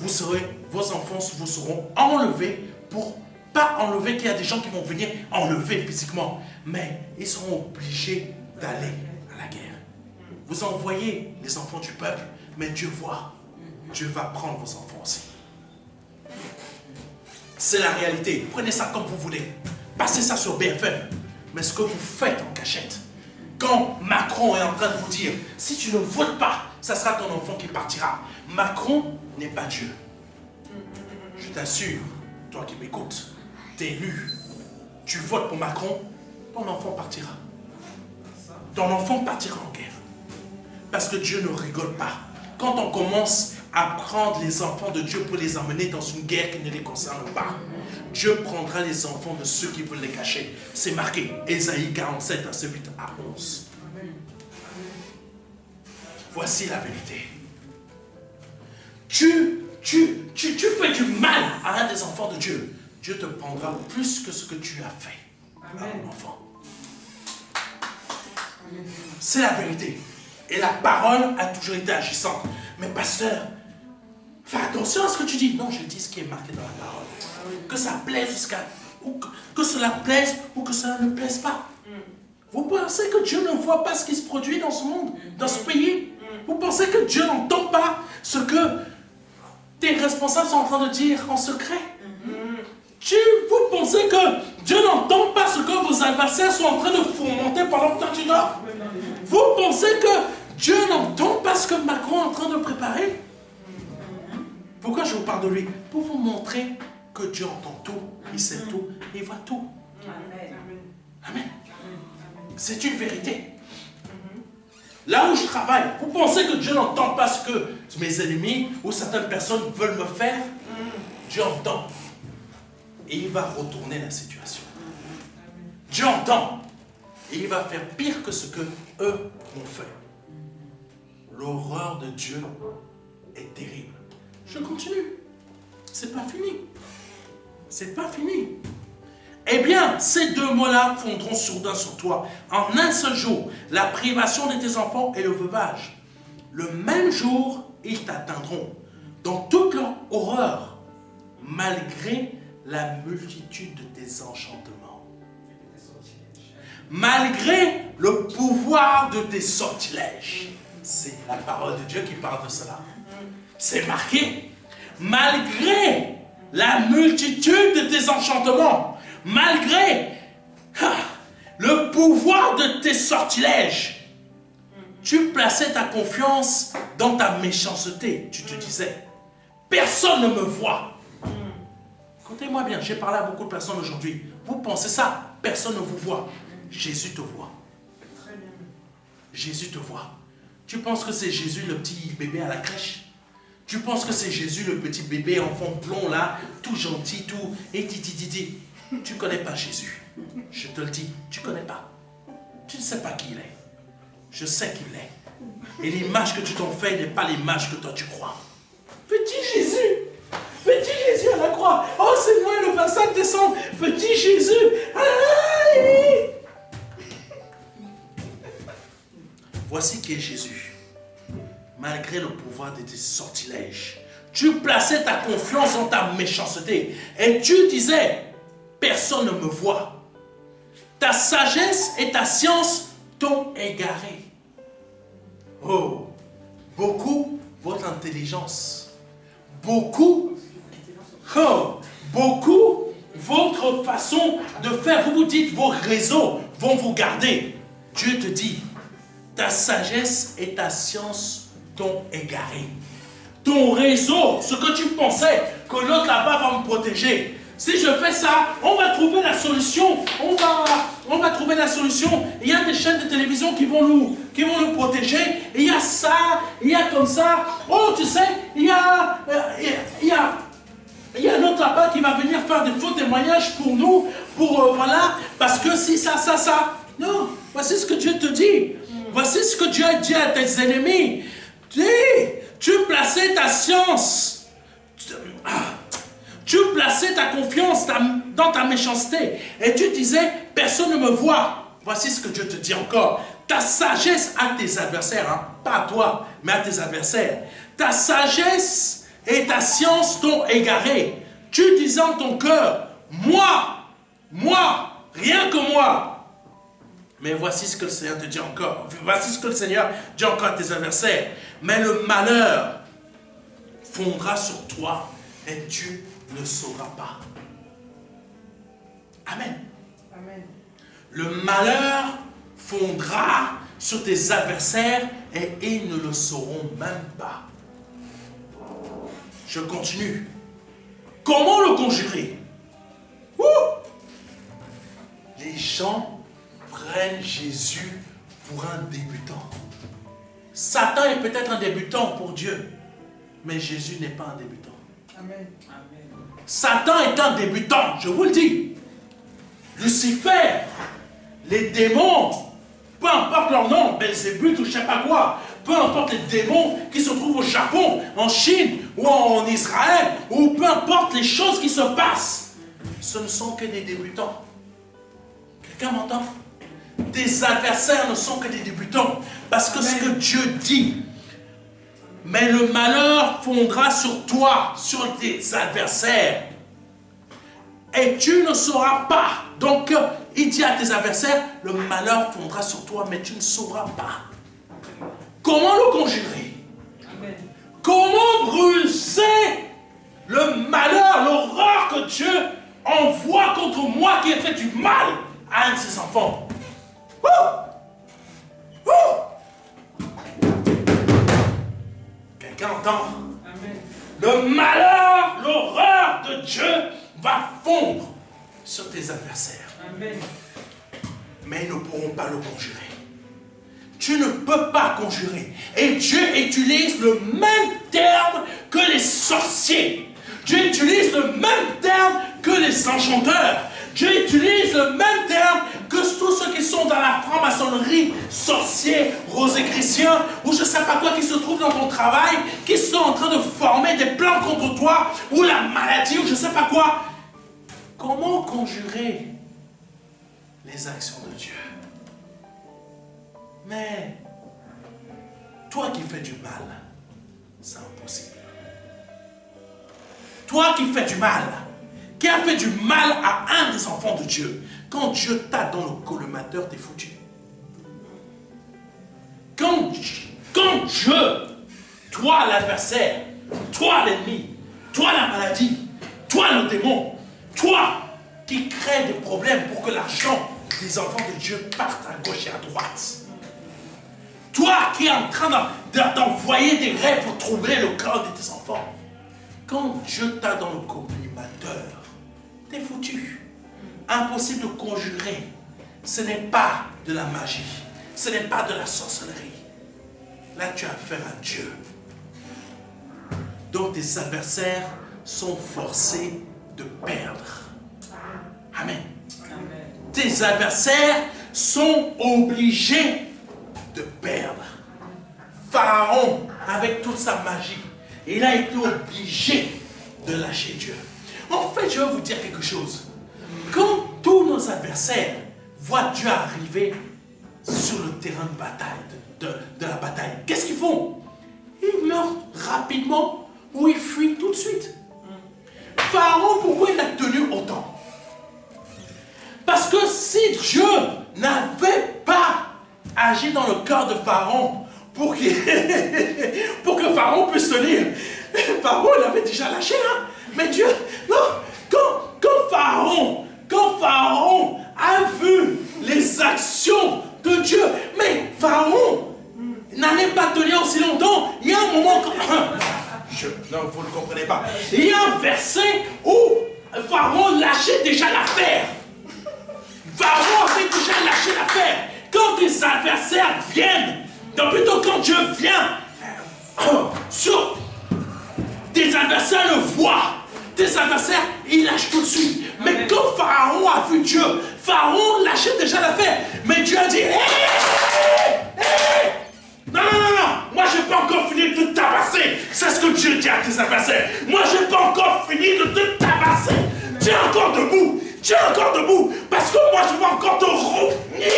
Vos enfants vous seront enlevés pour, pas enlevés qu'il y a des gens qui vont venir enlever physiquement, mais ils seront obligés d'aller à la guerre. Vous envoyez les enfants du peuple, mais Dieu voit. Dieu va prendre vos enfants aussi. C'est la réalité. Prenez ça comme vous voulez. Passez ça sur BFM. Mais ce que vous faites en cachette, quand Macron est en train de vous dire, si tu ne votes pas, ça sera ton enfant qui partira. Macron n'est pas Dieu. Je t'assure, toi qui m'écoutes, t'es élu. Tu votes pour Macron, ton enfant partira. Ton enfant partira en guerre. Parce que Dieu ne rigole pas. Quand on commence à prendre les enfants de Dieu pour les emmener dans une guerre qui ne les concerne pas, Dieu prendra les enfants de ceux qui veulent les cacher. C'est marqué, Ésaïe 47, verset 8 à 11. Voici la vérité. Tu fais du mal à un des enfants de Dieu. Dieu te prendra plus que ce que tu as fait à mon enfant. C'est la vérité. Et la parole a toujours été agissante. Mais pasteur, fais attention à ce que tu dis. Non, je dis ce qui est marqué dans la parole. Que ça plaise que cela plaise ou que cela ne plaise pas. Vous pensez que Dieu ne voit pas ce qui se produit dans ce monde, dans ce pays? Vous pensez que Dieu n'entend pas ce que tes responsables sont en train de dire en secret? Vous pensez que Dieu n'entend pas ce que vos adversaires sont en train de fomenter pendant que toi tu dors? Vous pensez que Dieu n'entend pas ce que Macron est en train de préparer? Pourquoi je vous parle de lui? Pour vous montrer que Dieu entend tout, il sait tout, il voit tout. Amen. C'est une vérité. Là où je travaille, vous pensez que Dieu n'entend pas ce que mes ennemis ou certaines personnes veulent me faire? Dieu entend. Et il va retourner la situation. Dieu entend. Et il va faire pire que ce que eux ont fait. L'horreur de Dieu est terrible. Je continue. C'est pas fini. C'est pas fini. Eh bien, ces 2 mots-là fondront soudain sur toi. En un seul jour, la privation de tes enfants et le veuvage. Le même jour, ils t'atteindront. Dans toute leur horreur, malgré la multitude de tes enchantements. Malgré le pouvoir de tes sortilèges. C'est la parole de Dieu qui parle de cela. C'est marqué. Malgré la multitude de tes enchantements, malgré le pouvoir de tes sortilèges, tu plaçais ta confiance dans ta méchanceté. Tu te disais, personne ne me voit. Écoutez-moi bien, j'ai parlé à beaucoup de personnes aujourd'hui. Vous pensez ça, personne ne vous voit. Jésus te voit. Jésus te voit. Tu penses que c'est Jésus le petit bébé à la crèche? Tu penses que c'est Jésus le petit bébé enfant blond là, tout gentil, tout et titi. Tu ne connais pas Jésus. Je te le dis, tu ne connais pas. Tu ne sais pas qui il est. Je sais qui il est. Et l'image que tu t'en fais n'est pas l'image que toi tu crois. Petit Jésus à la croix. Oh Seigneur, le 25 décembre, petit Jésus. Aïe. Voici qui est Jésus. Malgré le pouvoir de tes sortilèges, tu plaçais ta confiance en ta méchanceté. Et tu disais, personne ne me voit. Ta sagesse et ta science t'ont égaré. Oh, beaucoup votre intelligence. Beaucoup votre façon de faire. Vous vous dites, vos réseaux vont vous garder. Dieu te dit, ta sagesse et ta science t'ont égaré. Ton réseau, ce que tu pensais que l'autre là-bas va me protéger. Si je fais ça, on va trouver la solution. On va trouver la solution. Il y a des chaînes de télévision qui vont nous protéger. Et il y a ça, il y a comme ça. Oh, tu sais, il y a l'autre là-bas qui va venir faire des faux témoignages pour nous. Voilà, parce que si ça. Non, voici ce que Dieu te dit. Voici ce que Dieu a dit à tes ennemis. Tu plaçais ta science, tu plaçais ta confiance dans ta méchanceté. Et tu disais, personne ne me voit. Voici ce que Dieu te dit encore. Ta sagesse à tes adversaires, hein, pas à toi, mais à tes adversaires. Ta sagesse et ta science t'ont égaré. Tu disais en ton cœur, moi, rien que moi. Mais voici ce que le Seigneur te dit encore. Voici ce que le Seigneur dit encore à tes adversaires. Mais le malheur fondra sur toi et tu ne sauras pas. Amen. Amen. Le malheur fondra sur tes adversaires et ils ne le sauront même pas. Je continue. Comment le conjurer? Les gens prennent Jésus pour un débutant. Satan est peut-être un débutant pour Dieu, mais Jésus n'est pas un débutant. Amen. Satan est un débutant, je vous le dis. Lucifer, les démons, peu importe leur nom, Belzébuth ou je ne sais pas quoi, peu importe les démons qui se trouvent au Japon, en Chine ou en Israël, ou peu importe les choses qui se passent, ce ne sont que des débutants. Quelqu'un m'entend? Tes adversaires ne sont que des débutants. Parce que ce que Dieu dit, mais le malheur fondra sur toi, sur tes adversaires. Et tu ne sauras pas. Donc, il dit à tes adversaires, le malheur fondra sur toi, mais tu ne sauras pas. Comment le conjurer? Comment briser le malheur, l'horreur que Dieu envoie contre moi qui ai fait du mal à un de ses enfants? Quelqu'un entend? Amen. Le malheur, l'horreur de Dieu va fondre sur tes adversaires. Amen. Mais ils ne pourront pas le conjurer. Tu ne peux pas conjurer. Et Dieu utilise le même terme que les sorciers. Dieu utilise le même terme que les enchanteurs. Dieu utilise le même terme que tous ceux qui sont dans la franc-maçonnerie, sorciers, rosicruciens, ou je ne sais pas quoi, qui se trouvent dans ton travail, qui sont en train de former des plans contre toi, ou la maladie, ou je ne sais pas quoi. Comment conjurer les actions de Dieu? Mais toi qui fais du mal, c'est impossible. Toi qui fais du mal, qui a fait du mal à un des enfants de Dieu. Quand Dieu t'a dans le collimateur, t'es foutu. Quand Dieu, toi l'adversaire, toi l'ennemi, toi la maladie, toi le démon, toi qui crée des problèmes pour que l'argent des enfants de Dieu parte à gauche et à droite. Toi qui es en train d'envoyer des rêves pour troubler le cœur de tes enfants. Quand Dieu t'a dans le collimateur, t'es foutu. Impossible de conjurer. Ce n'est pas de la magie. Ce n'est pas de la sorcellerie. Là, tu as affaire à Dieu. Donc, tes adversaires sont forcés de perdre. Amen. Amen. Tes adversaires sont obligés de perdre. Pharaon, avec toute sa magie, il a été obligé de lâcher Dieu. En fait, je vais vous dire quelque chose. Quand tous nos adversaires voient Dieu arriver sur le terrain de bataille, de la bataille, qu'est-ce qu'ils font? Ils meurent rapidement ou ils fuient tout de suite. Pharaon, pourquoi il a tenu autant? Parce que si Dieu n'avait pas agi dans le cœur de Pharaon pour que Pharaon puisse tenir, Pharaon il avait déjà lâché, hein? Mais Dieu, non, quand Pharaon a vu les actions de Dieu, mais Pharaon n'allait pas tenir aussi longtemps. Il y a un moment non, vous ne comprenez pas. Il y a un verset où Pharaon lâchait déjà l'affaire. Pharaon avait déjà lâché l'affaire. Quand tes adversaires viennent, donc plutôt quand Dieu vient, sur tes adversaires le voient. Tes adversaires, ils lâchent tout de suite. Mais quand Pharaon a vu Dieu, Pharaon lâchait déjà l'affaire. Mais Dieu a dit, non, moi je n'ai pas encore fini de te tabasser. C'est ce que Dieu dit à tes adversaires. Moi je n'ai pas encore fini de te tabasser. Tiens encore debout. Parce que moi je vais encore te revenir.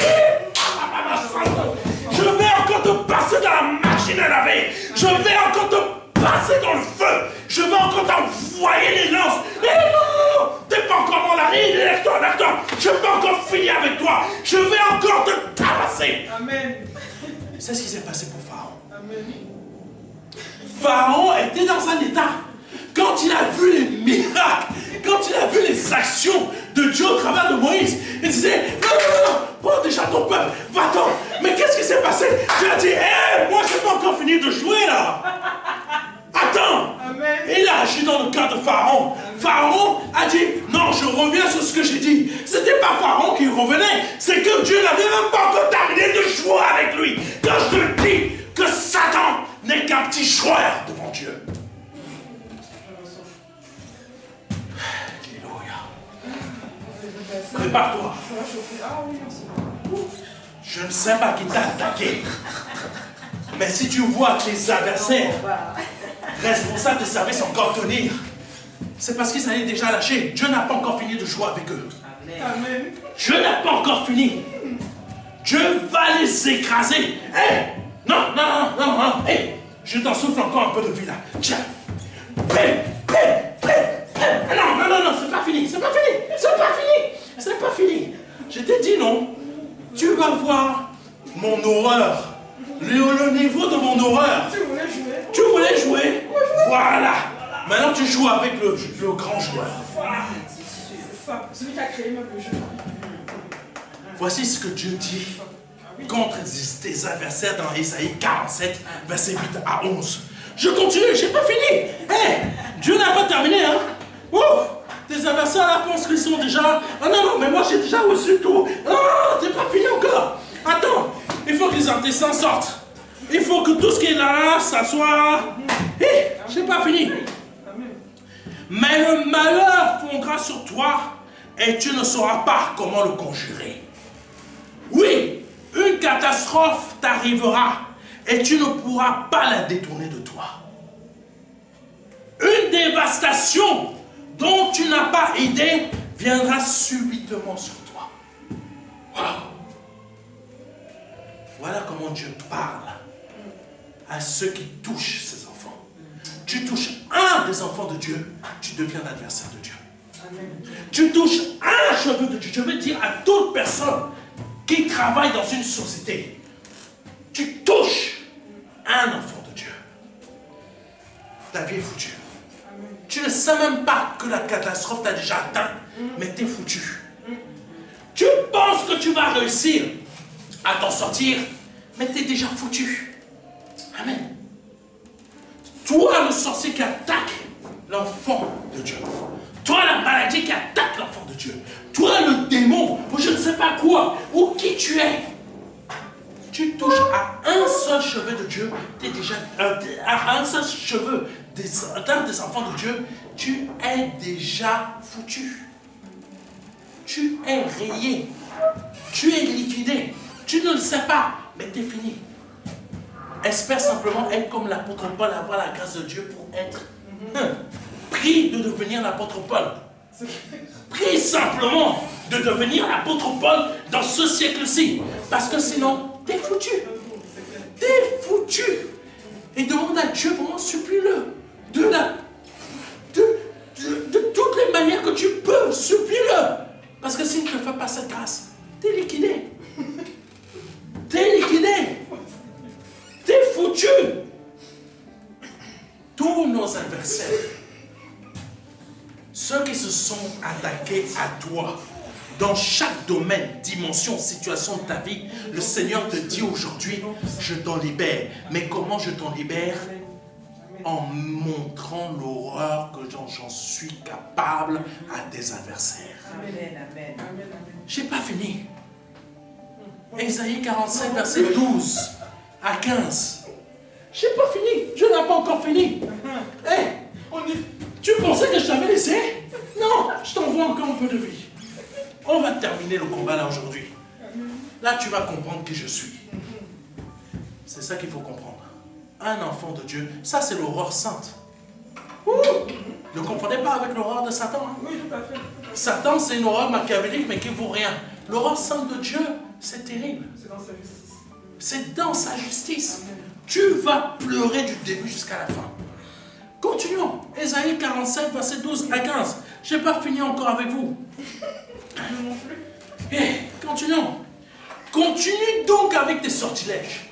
Je vais encore te passer dans la machine à laver. Je vais encore te passer dans le feu. Je vais encore t'envoyer les lances. Non, t'es pas encore mort là. Lève-toi. Je vais encore finir avec toi. Je vais encore te tabasser. Amen. C'est ce qui s'est passé pour Pharaon. Amen. Pharaon était dans un état. Quand il a vu les miracles, quand il a vu les actions de Dieu au travers de Moïse, il disait, non, prends déjà ton peuple, va-t'en. Mais qu'est-ce qui s'est passé? Dieu a dit, moi je n'ai pas encore fini de jouer là. Attends. Amen. Il a agi dans le cœur de Pharaon. Amen. Pharaon a dit, non, je reviens sur ce que j'ai dit. Ce n'était pas Pharaon qui revenait, c'est que Dieu n'avait même pas encore terminé de jouer avec lui. Quand je te dis que Satan n'est qu'un petit joueur devant Dieu. Prépare-toi. Je ne sais pas qui t'a attaqué. Mais si tu vois tes adversaires responsables de service encore tenir, c'est parce qu'ils allaient déjà lâcher. Dieu n'a pas encore fini de jouer avec eux. Amen. Dieu n'a pas encore fini. Dieu va les écraser. Non. Je t'en souffle encore un peu de vie là. Tiens. Non, c'est pas fini. C'est pas fini. Je t'ai dit non. Tu vas voir mon horreur. Le niveau de mon horreur. Tu voulais jouer. Voilà. Maintenant tu joues avec le grand joueur. Celui qui a créé même le jeu. Voici ce que Dieu dit contre tes adversaires dans Isaïe 47, verset 8 à 11. Je continue, j'ai pas fini. Dieu n'a pas terminé, hein. Tes adversaires là pensent qu'ils sont déjà... Ah non, mais moi j'ai déjà reçu tout. T'es pas fini encore. Attends, il faut que les intestins sortent. Il faut que tout ce qui est là, ça soit... j'ai pas fini. Mais le malheur fondra sur toi et tu ne sauras pas comment le conjurer. Oui, une catastrophe t'arrivera et tu ne pourras pas la détourner de toi. Une dévastation dont tu n'as pas idée viendra subitement sur toi. Wow. Voilà comment Dieu parle à ceux qui touchent ses enfants. Tu touches un des enfants de Dieu, tu deviens l'adversaire de Dieu. Tu touches un cheveu de Dieu. Je veux dire à toute personne qui travaille dans une société, tu touches un enfant de Dieu. Ta vie est foutue. Tu ne sais même pas que la catastrophe t'a déjà atteint, mais tu es foutu. Tu penses que tu vas réussir à t'en sortir, mais tu es déjà foutu. Amen. Toi, le sorcier qui attaque l'enfant de Dieu. Toi, la maladie qui attaque l'enfant de Dieu. Toi, le démon, ou je ne sais pas quoi, ou qui tu es. Tu touches à un seul cheveu de Dieu, tu es déjà, à un seul cheveu d'un des enfants de Dieu, tu es déjà foutu. Tu es rayé. Tu es liquidé. Tu ne le sais pas, mais tu es fini. Espère simplement être comme l'apôtre Paul, avoir la grâce de Dieu pour être prie de devenir l'apôtre Paul. Prie simplement de devenir l'apôtre Paul dans ce siècle-ci. Parce que sinon, t'es foutu. T'es foutu. Et demande à Dieu, vraiment, supplie-le. De toutes les manières que tu peux, supplie-le. Parce que s'il ne te fait pas cette grâce, t'es liquidé. T'es liquidé. T'es foutu. Tous nos adversaires, ceux qui se sont attaqués à toi, dans chaque domaine, dimension, situation de ta vie, le Seigneur te dit aujourd'hui, je t'en libère. Mais comment je t'en libère? En montrant l'horreur que j'en suis capable à tes adversaires. Amen. J'ai pas fini. Ésaïe 47, verset 12 à 15. J'ai pas fini. Je n'ai pas encore fini. Tu pensais que je t'avais laissé? Non, je t'envoie encore un peu de vie. On va terminer le combat là aujourd'hui. Là, tu vas comprendre qui je suis. C'est ça qu'il faut comprendre. Un enfant de Dieu, ça c'est l'horreur sainte. Ne confondez pas avec l'horreur de Satan. Hein? Oui, tout à fait. Satan, c'est une horreur machiavélique, mais qui ne vaut rien. L'horreur sainte de Dieu, c'est terrible. C'est dans sa justice. C'est dans sa justice. Amen. Tu vas pleurer du début jusqu'à la fin. Continuons. Ésaïe 47, verset 12 à 15. Je n'ai pas fini encore avec vous. Non plus. Continuons. Continue donc avec tes sortilèges.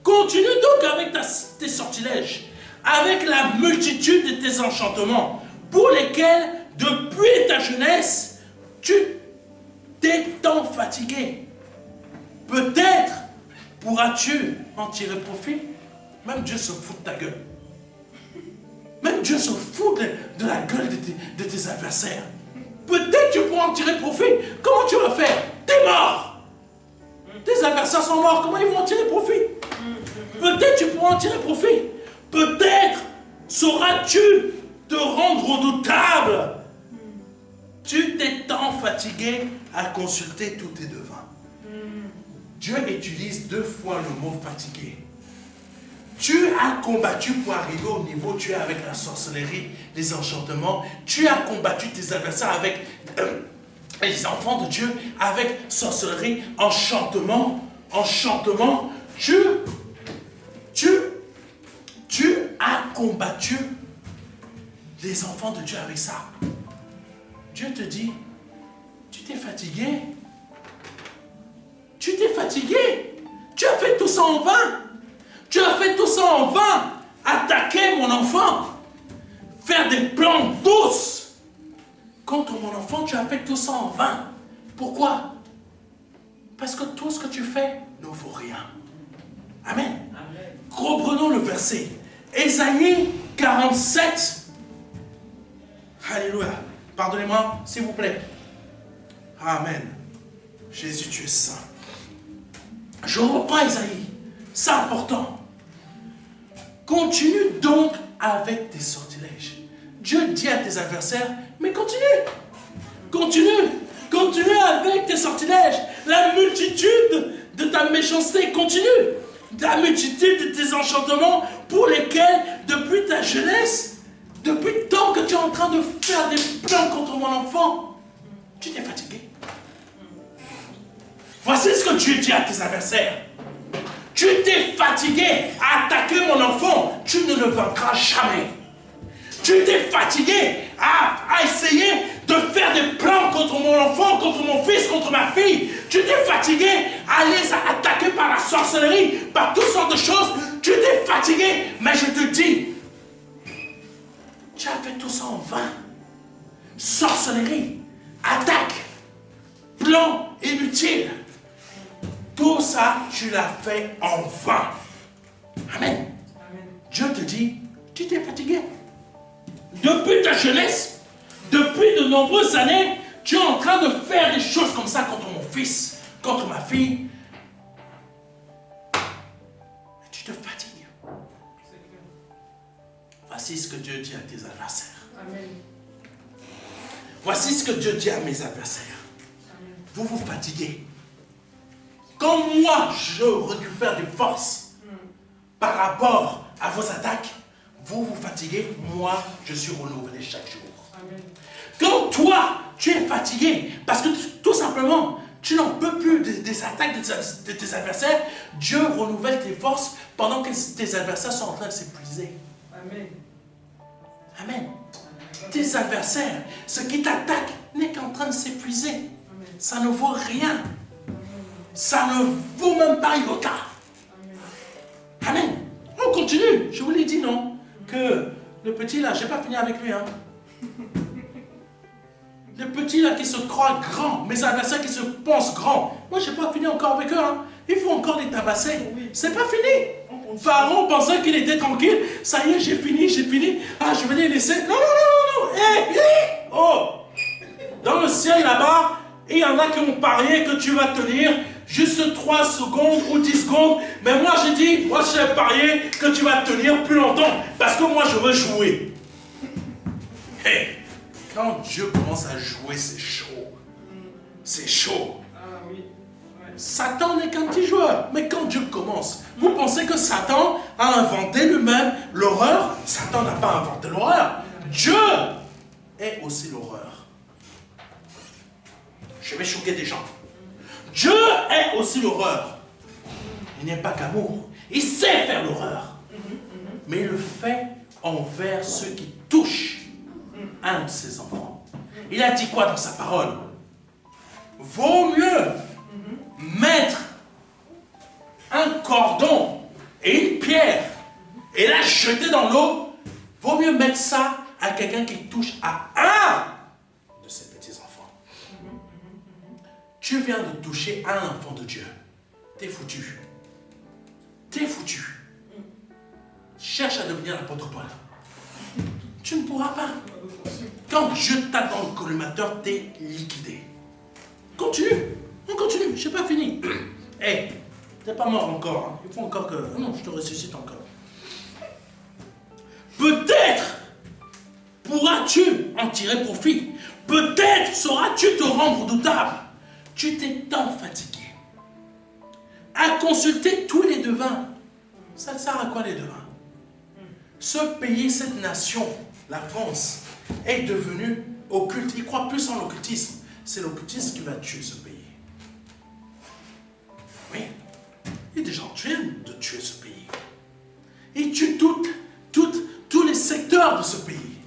Continue donc avec tes sortilèges, avec la multitude de tes enchantements, pour lesquels, depuis ta jeunesse, tu t'es tant fatigué. Peut-être pourras-tu en tirer profit. Même Dieu se fout de ta gueule. Même Dieu se fout de la gueule de tes adversaires. Peut-être tu pourras en tirer profit. Comment tu vas faire? T'es mort. Tes adversaires sont morts. Comment ils vont en tirer profit? Peut-être tu pourras en tirer profit. Peut-être sauras-tu te rendre redoutable. Tu t'es tant fatigué à consulter tous tes devins. Dieu utilise 2 fois le mot fatigué. Tu as combattu pour arriver au niveau où tu es avec la sorcellerie, les enchantements. Tu as combattu tes adversaires avec les enfants de Dieu, avec sorcellerie, enchantement. Tu as combattu les enfants de Dieu avec ça. Dieu te dit, tu t'es fatigué. Tu t'es fatigué. Tu as fait tout ça en vain. Tu as fait tout ça en vain. Attaquer mon enfant. Faire des plans douces. Contre mon enfant, tu as fait tout ça en vain. Pourquoi? Parce que tout ce que tu fais ne vaut rien. Amen. Reprenons le verset. Ésaïe 47. Alléluia. Pardonnez-moi, s'il vous plaît. Amen. Jésus, tu es saint. Je reprends Ésaïe. C'est important. Continue donc avec tes sortilèges. Dieu dit à tes adversaires, mais continue. Continue avec tes sortilèges. La multitude de ta méchanceté continue. La multitude de tes enchantements pour lesquels, depuis ta jeunesse, depuis le temps que tu es en train de faire des plans contre mon enfant, tu t'es fatigué. Voici ce que Dieu dit à tes adversaires. Tu t'es fatigué à attaquer mon enfant, tu ne le vaincras jamais. Tu t'es fatigué à essayer de faire des plans contre mon enfant, contre mon fils, contre ma fille. Tu t'es fatigué à les attaquer par la sorcellerie, par toutes sortes de choses. Tu t'es fatigué, mais je te dis, tu as fait tout ça en vain. Sorcellerie, attaque, plan inutile. Tout ça, tu l'as fait en vain. Amen. Amen. Dieu te dit, tu t'es fatigué. Depuis ta jeunesse, depuis de nombreuses années, tu es en train de faire des choses comme ça contre mon fils, contre ma fille. Et tu te fatigues. Voici ce que Dieu dit à tes adversaires. Amen. Voici ce que Dieu dit à mes adversaires. Amen. Vous vous fatiguez. Quand moi, je récupère des forces par rapport à vos attaques, vous vous fatiguez, moi, je suis renouvelé chaque jour. Amen. Quand toi, tu es fatigué, parce que tout simplement, tu n'en peux plus des attaques de tes adversaires, Dieu renouvelle tes forces pendant que tes adversaires sont en train de s'épuiser. Amen. Amen. Tes adversaires, ce qui t'attaque n'est qu'en train de s'épuiser. Ça ne vaut rien. Ça ne vaut même pas iota. Amen. On continue. Je vous l'ai dit, non? Que le petit là, je n'ai pas fini avec lui. Hein. Le petit là qui se croit grand, mes adversaires qui se pensent grands. Moi, je n'ai pas fini encore avec eux. Hein. Il faut encore les tabasser. C'est pas fini. Pharaon pensait qu'il était tranquille. Ça y est, j'ai fini. Ah, je vais les laisser. Non. Oh. Dans le ciel là-bas, il y en a qui ont parié que tu vas tenir juste 3 secondes ou 10 secondes. Mais moi, j'ai dit, moi, j'ai parié que tu vas tenir plus longtemps. Parce que moi, je veux jouer. Hey, quand Dieu commence à jouer, c'est chaud. C'est chaud. Ah, oui. Ouais. Satan n'est qu'un petit joueur. Mais quand Dieu commence, vous pensez que Satan a inventé lui-même l'horreur? Satan n'a pas inventé l'horreur. Dieu est aussi l'horreur. Je vais choquer des gens. Dieu est aussi l'horreur. Il n'est pas qu'amour. Il sait faire l'horreur. Mais il le fait envers ceux qui touchent un de ses enfants. Il a dit quoi dans sa parole? Vaut mieux mettre un cordon et une pierre et la jeter dans l'eau. Vaut mieux mettre ça à quelqu'un qui touche à un de ses petits-enfants. Tu viens de toucher un enfant de Dieu. T'es foutu. T'es foutu. Cherche à devenir l'apôtre Paul. Tu ne pourras pas. Quand Dieu tape dans le collimateur, t'es liquidé. Continue. On continue. Je n'ai pas fini. Hey, t'es pas mort encore. Hein. Il faut encore que... Non, je te ressuscite encore. Peut-être pourras-tu en tirer profit. Peut-être sauras-tu te rendre redoutable. Tu t'es tant fatigué à consulter tous les devins. Ça sert à quoi les devins? Ce pays, cette nation, la France, est devenue occulte. Ils croient plus en l'occultisme. C'est l'occultisme qui va tuer ce pays. Oui. Il est déjà en train de tuer ce pays. Il tue tous les secteurs de ce pays.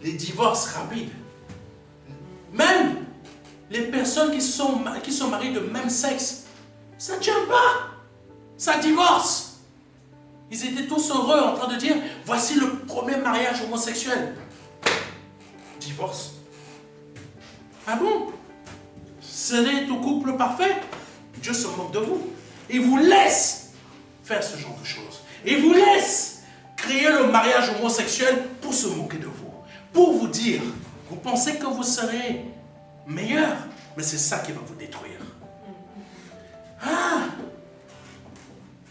Les divorces rapides. Même les personnes qui sont mariées de même sexe, ça ne tient pas. Ça divorce. Ils étaient tous heureux en train de dire, voici le premier mariage homosexuel. Divorce. Ah bon? Serez au couple parfait? Dieu se moque de vous. Il vous laisse faire ce genre de choses. Il vous laisse créer le mariage homosexuel pour se moquer de vous. Pour vous dire, vous pensez que vous serez meilleur, mais c'est ça qui va vous détruire. Ah!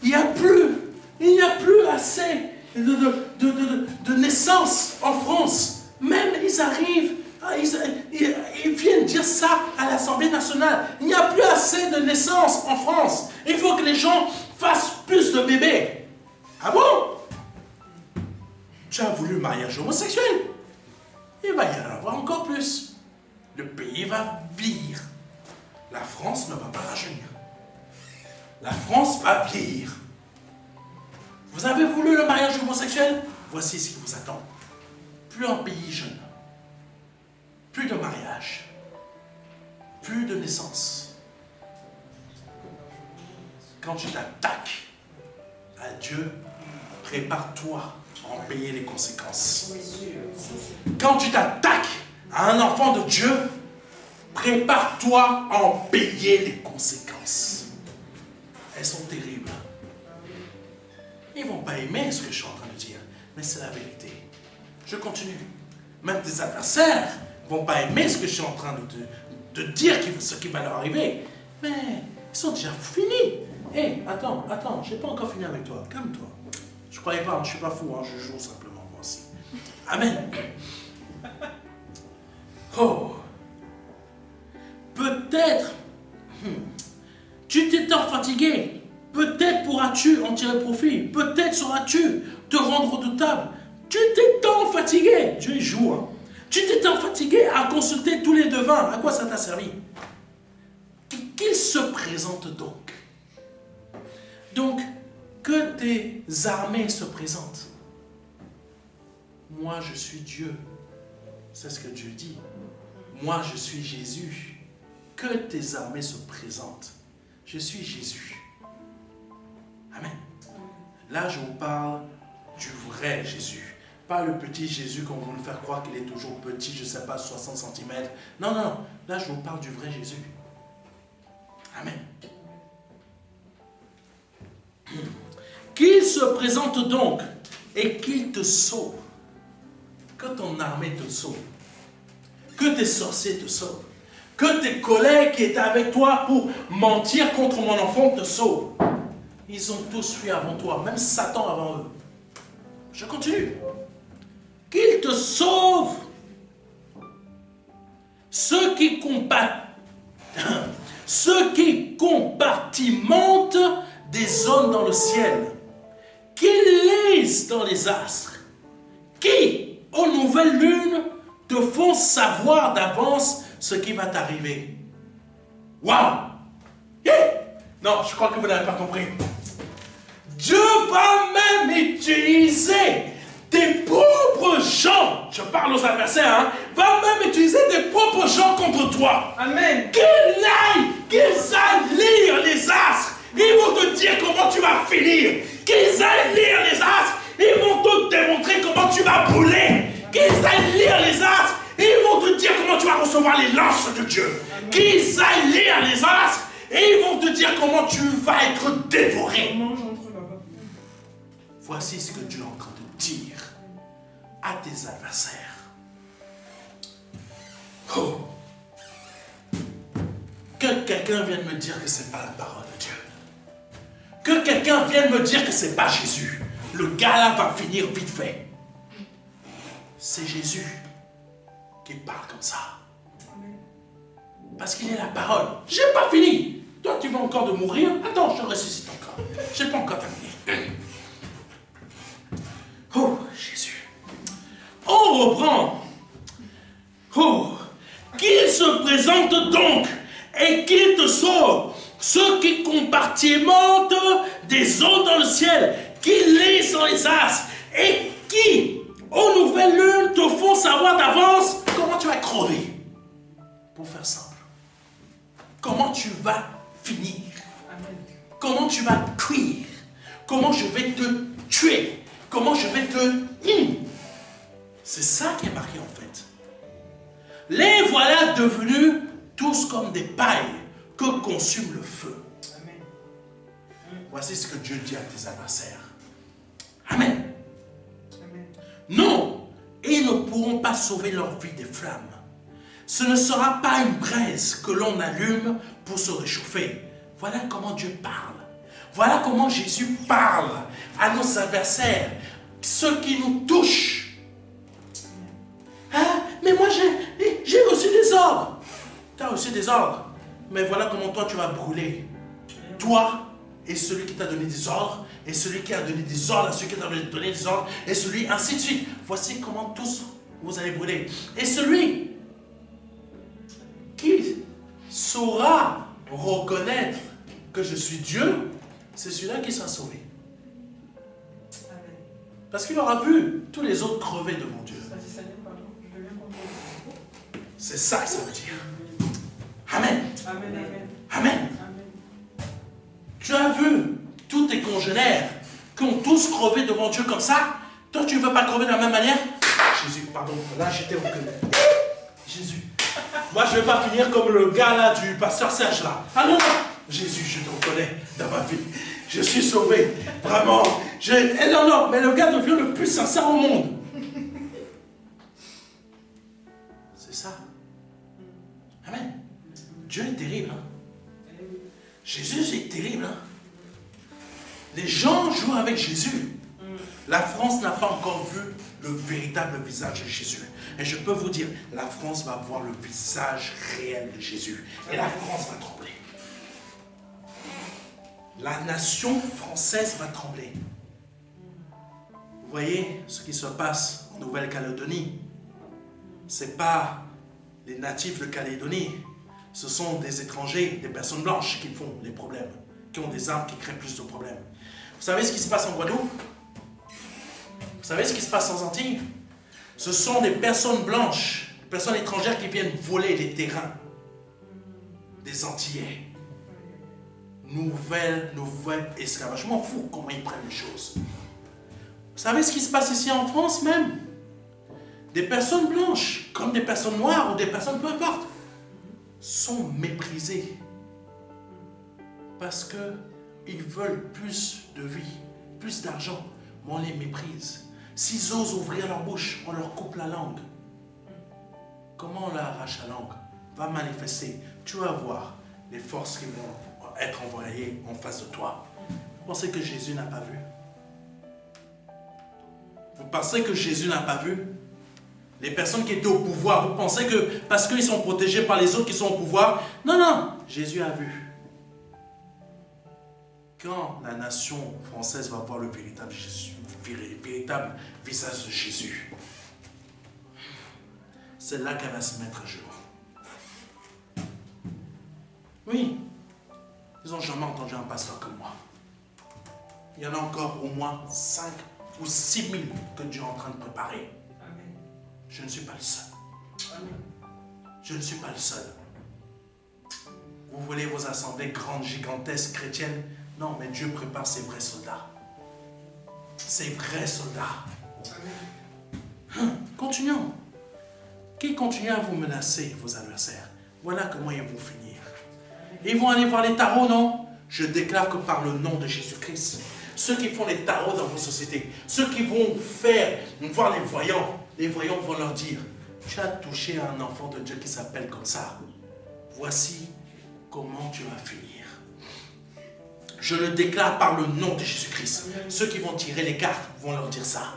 Il n'y a plus assez de naissances en France. Même ils arrivent, ils viennent dire ça à l'Assemblée nationale. Il n'y a plus assez de naissances en France. Il faut que les gens fassent plus de bébés. Ah bon? Tu as voulu le mariage homosexuel? Il va y en avoir encore plus. Le pays va vieillir. La France ne va pas rajeunir. La France va vieillir. Vous avez voulu le mariage homosexuel? Voici ce qui vous attend. plus un pays jeune, plus de mariage, plus de naissance. Quand tu t'attaques à Dieu, prépare-toi à en payer les conséquences. Quand tu t'attaques à un enfant de Dieu, prépare-toi à en payer les conséquences. Elles sont terribles. Ils ne vont pas aimer ce que je suis en train de dire, mais c'est la vérité. Je continue. Même tes adversaires ne vont pas aimer ce que je suis en train de dire, ce qui va leur arriver. Mais ils sont déjà finis. Hé, attends, je n'ai pas encore fini avec toi. Calme-toi. Je ne croyais pas, je ne suis pas fou, hein, je joue simplement moi aussi. Amen. Oh. Peut-être, tu t'es tant fatigué. Peut-être pourras-tu en tirer profit. Peut-être sauras-tu te rendre redoutable. Tu t'es tant fatigué. Dieu joue. Hein. Tu t'es tant fatigué à consulter tous les devins. À quoi ça t'a servi? Qu'il se présente donc. Donc, que tes armées se présentent. Moi, je suis Dieu. C'est ce que Dieu dit. Moi, je suis Jésus. Que tes armées se présentent. Je suis Jésus. Amen. Là, je vous parle du vrai Jésus. Pas le petit Jésus qu'on veut nous faire croire qu'il est toujours petit, je ne sais pas, 60 cm. Non. Là, je vous parle du vrai Jésus. Amen. Qu'il se présente donc et qu'il te sauve. Que ton armée te sauve. Que tes sorciers te sauvent. Que tes collègues qui étaient avec toi pour mentir contre mon enfant te sauvent. Ils ont tous fui avant toi, même Satan avant eux. Je continue. Qu'il te sauve. Ceux qui compartimentent des zones dans le ciel. Qui lisent dans les astres. Qui, aux nouvelles lunes, te font savoir d'avance ce qui va t'arriver. Waouh! Non, je crois que vous n'avez pas compris. Dieu va même utiliser tes propres gens, je parle aux adversaires, hein, va même utiliser tes propres gens contre toi. Amen. Qu'ils aillent lire les astres, ils vont te dire comment tu vas finir. Qu'ils aillent lire les astres, ils vont te démontrer comment tu vas brûler. Qu'ils aillent lire les astres, ils vont te dire comment tu vas recevoir les lances de Dieu. Qu'ils aillent lire les astres, et ils vont te dire comment tu vas être dévoré. Voici ce que Dieu est en train de dire à tes adversaires. Oh. Que quelqu'un vienne me dire que ce n'est pas la parole de Dieu. Que quelqu'un vienne me dire que ce n'est pas Jésus. Le gars-là va finir vite fait. C'est Jésus qui parle comme ça. Parce qu'il est la parole. Je n'ai pas fini. Toi, tu vas encore de mourir. Attends, je ressuscite encore. Je n'ai pas encore terminé. Oh, Jésus. On reprend. Oh, qu'il se présente donc et qu'il te sauve. Ceux qui compartimentent des eaux dans le ciel, qui lisent dans les astres et qui, aux nouvelles lunes, te font savoir d'avance comment tu vas crever. Pour faire simple. Comment tu vas finir. Comment tu vas cuire. Comment je vais te tuer. Comment je vais te... C'est ça qui est marqué en fait. Les voilà devenus tous comme des pailles que consume le feu. Amen. Voici ce que Dieu dit à tes adversaires. Amen. Amen. Non, ils ne pourront pas sauver leur vie des flammes. Ce ne sera pas une braise que l'on allume pour se réchauffer. Voilà comment Dieu parle. Voilà comment Jésus parle à nos adversaires, ceux qui nous touchent. Hein? Mais moi j'ai reçu des ordres. Tu as reçu des ordres. Mais voilà comment toi tu vas brûler. Toi et celui qui t'a donné des ordres, et celui qui a donné des ordres à celui qui t'a donné des ordres, et celui ainsi de suite. Voici comment tous vous allez brûler. Et celui qui saura reconnaître que je suis Dieu, c'est celui-là qui sera sauvé. Parce qu'il aura vu tous les autres crever devant Dieu. C'est ça que ça veut dire. Amen. Amen. Amen. Tu as vu tous tes congénères qui ont tous crevé devant Dieu comme ça. Toi, tu ne veux pas crever de la même manière? Jésus, pardon, là j'étais reconnu. Jésus. Moi, je ne vais pas finir comme le gars là du pasteur Serge là. Ah non, non. Jésus, je te reconnais dans ma vie. Je suis sauvé. Vraiment. Non, non, mais le gars devient le plus sincère au monde. C'est ça. Amen. Dieu est terrible. Hein? Jésus est terrible. Hein? Les gens jouent avec Jésus. La France n'a pas encore vu le véritable visage de Jésus. Et je peux vous dire, la France va voir le visage réel de Jésus. Et la France va trembler. La nation française va trembler. Vous voyez ce qui se passe en Nouvelle-Calédonie. Ce n'est pas les natifs de Calédonie. Ce sont des étrangers, des personnes blanches qui font les problèmes, qui ont des armes qui créent plus de problèmes. Vous savez ce qui se passe en Guadeloupe? Vous savez ce qui se passe aux Antilles? Ce sont des personnes blanches, des personnes étrangères qui viennent voler les terrains des Antillais. Nouvelle esclavage. Je m'en fous comment ils prennent les choses. Vous savez ce qui se passe ici en France même? Des personnes blanches, comme des personnes noires ou des personnes peu importe, sont méprisées parce qu'ils veulent plus de vie, plus d'argent, mais on les méprise. S'ils osent ouvrir leur bouche, on leur coupe la langue. Comment on leur arrache la langue? Va manifester. Tu vas voir les forces qui vont être envoyées en face de toi. Vous pensez que Jésus n'a pas vu? Vous pensez que Jésus n'a pas vu? Les personnes qui étaient au pouvoir, vous pensez que parce qu'ils sont protégés par les autres qui sont au pouvoir? Non, non, Jésus a vu. Quand la nation française va voir le véritable visage de Jésus, c'est là qu'elle va se mettre à jour. Oui, ils n'ont jamais entendu un pasteur comme moi. Il y en a encore au moins 5 ou 6 000 que Dieu est en train de préparer. Amen. Je ne suis pas le seul. Amen. Je ne suis pas le seul. Vous voulez vos assemblées grandes, gigantesques, chrétiennes? Non, mais Dieu prépare ses vrais soldats. Ses vrais soldats. Continuons. Qui continue à vous menacer, vos adversaires? Voilà comment ils vont finir. Ils vont aller voir les tarots, non? Je déclare que par le nom de Jésus-Christ, ceux qui font les tarots dans vos sociétés, ceux qui vont voir les voyants vont leur dire, tu as touché à un enfant de Dieu qui s'appelle comme ça. Voici comment tu vas finir. Je le déclare par le nom de Jésus-Christ. Ceux qui vont tirer les cartes vont leur dire ça.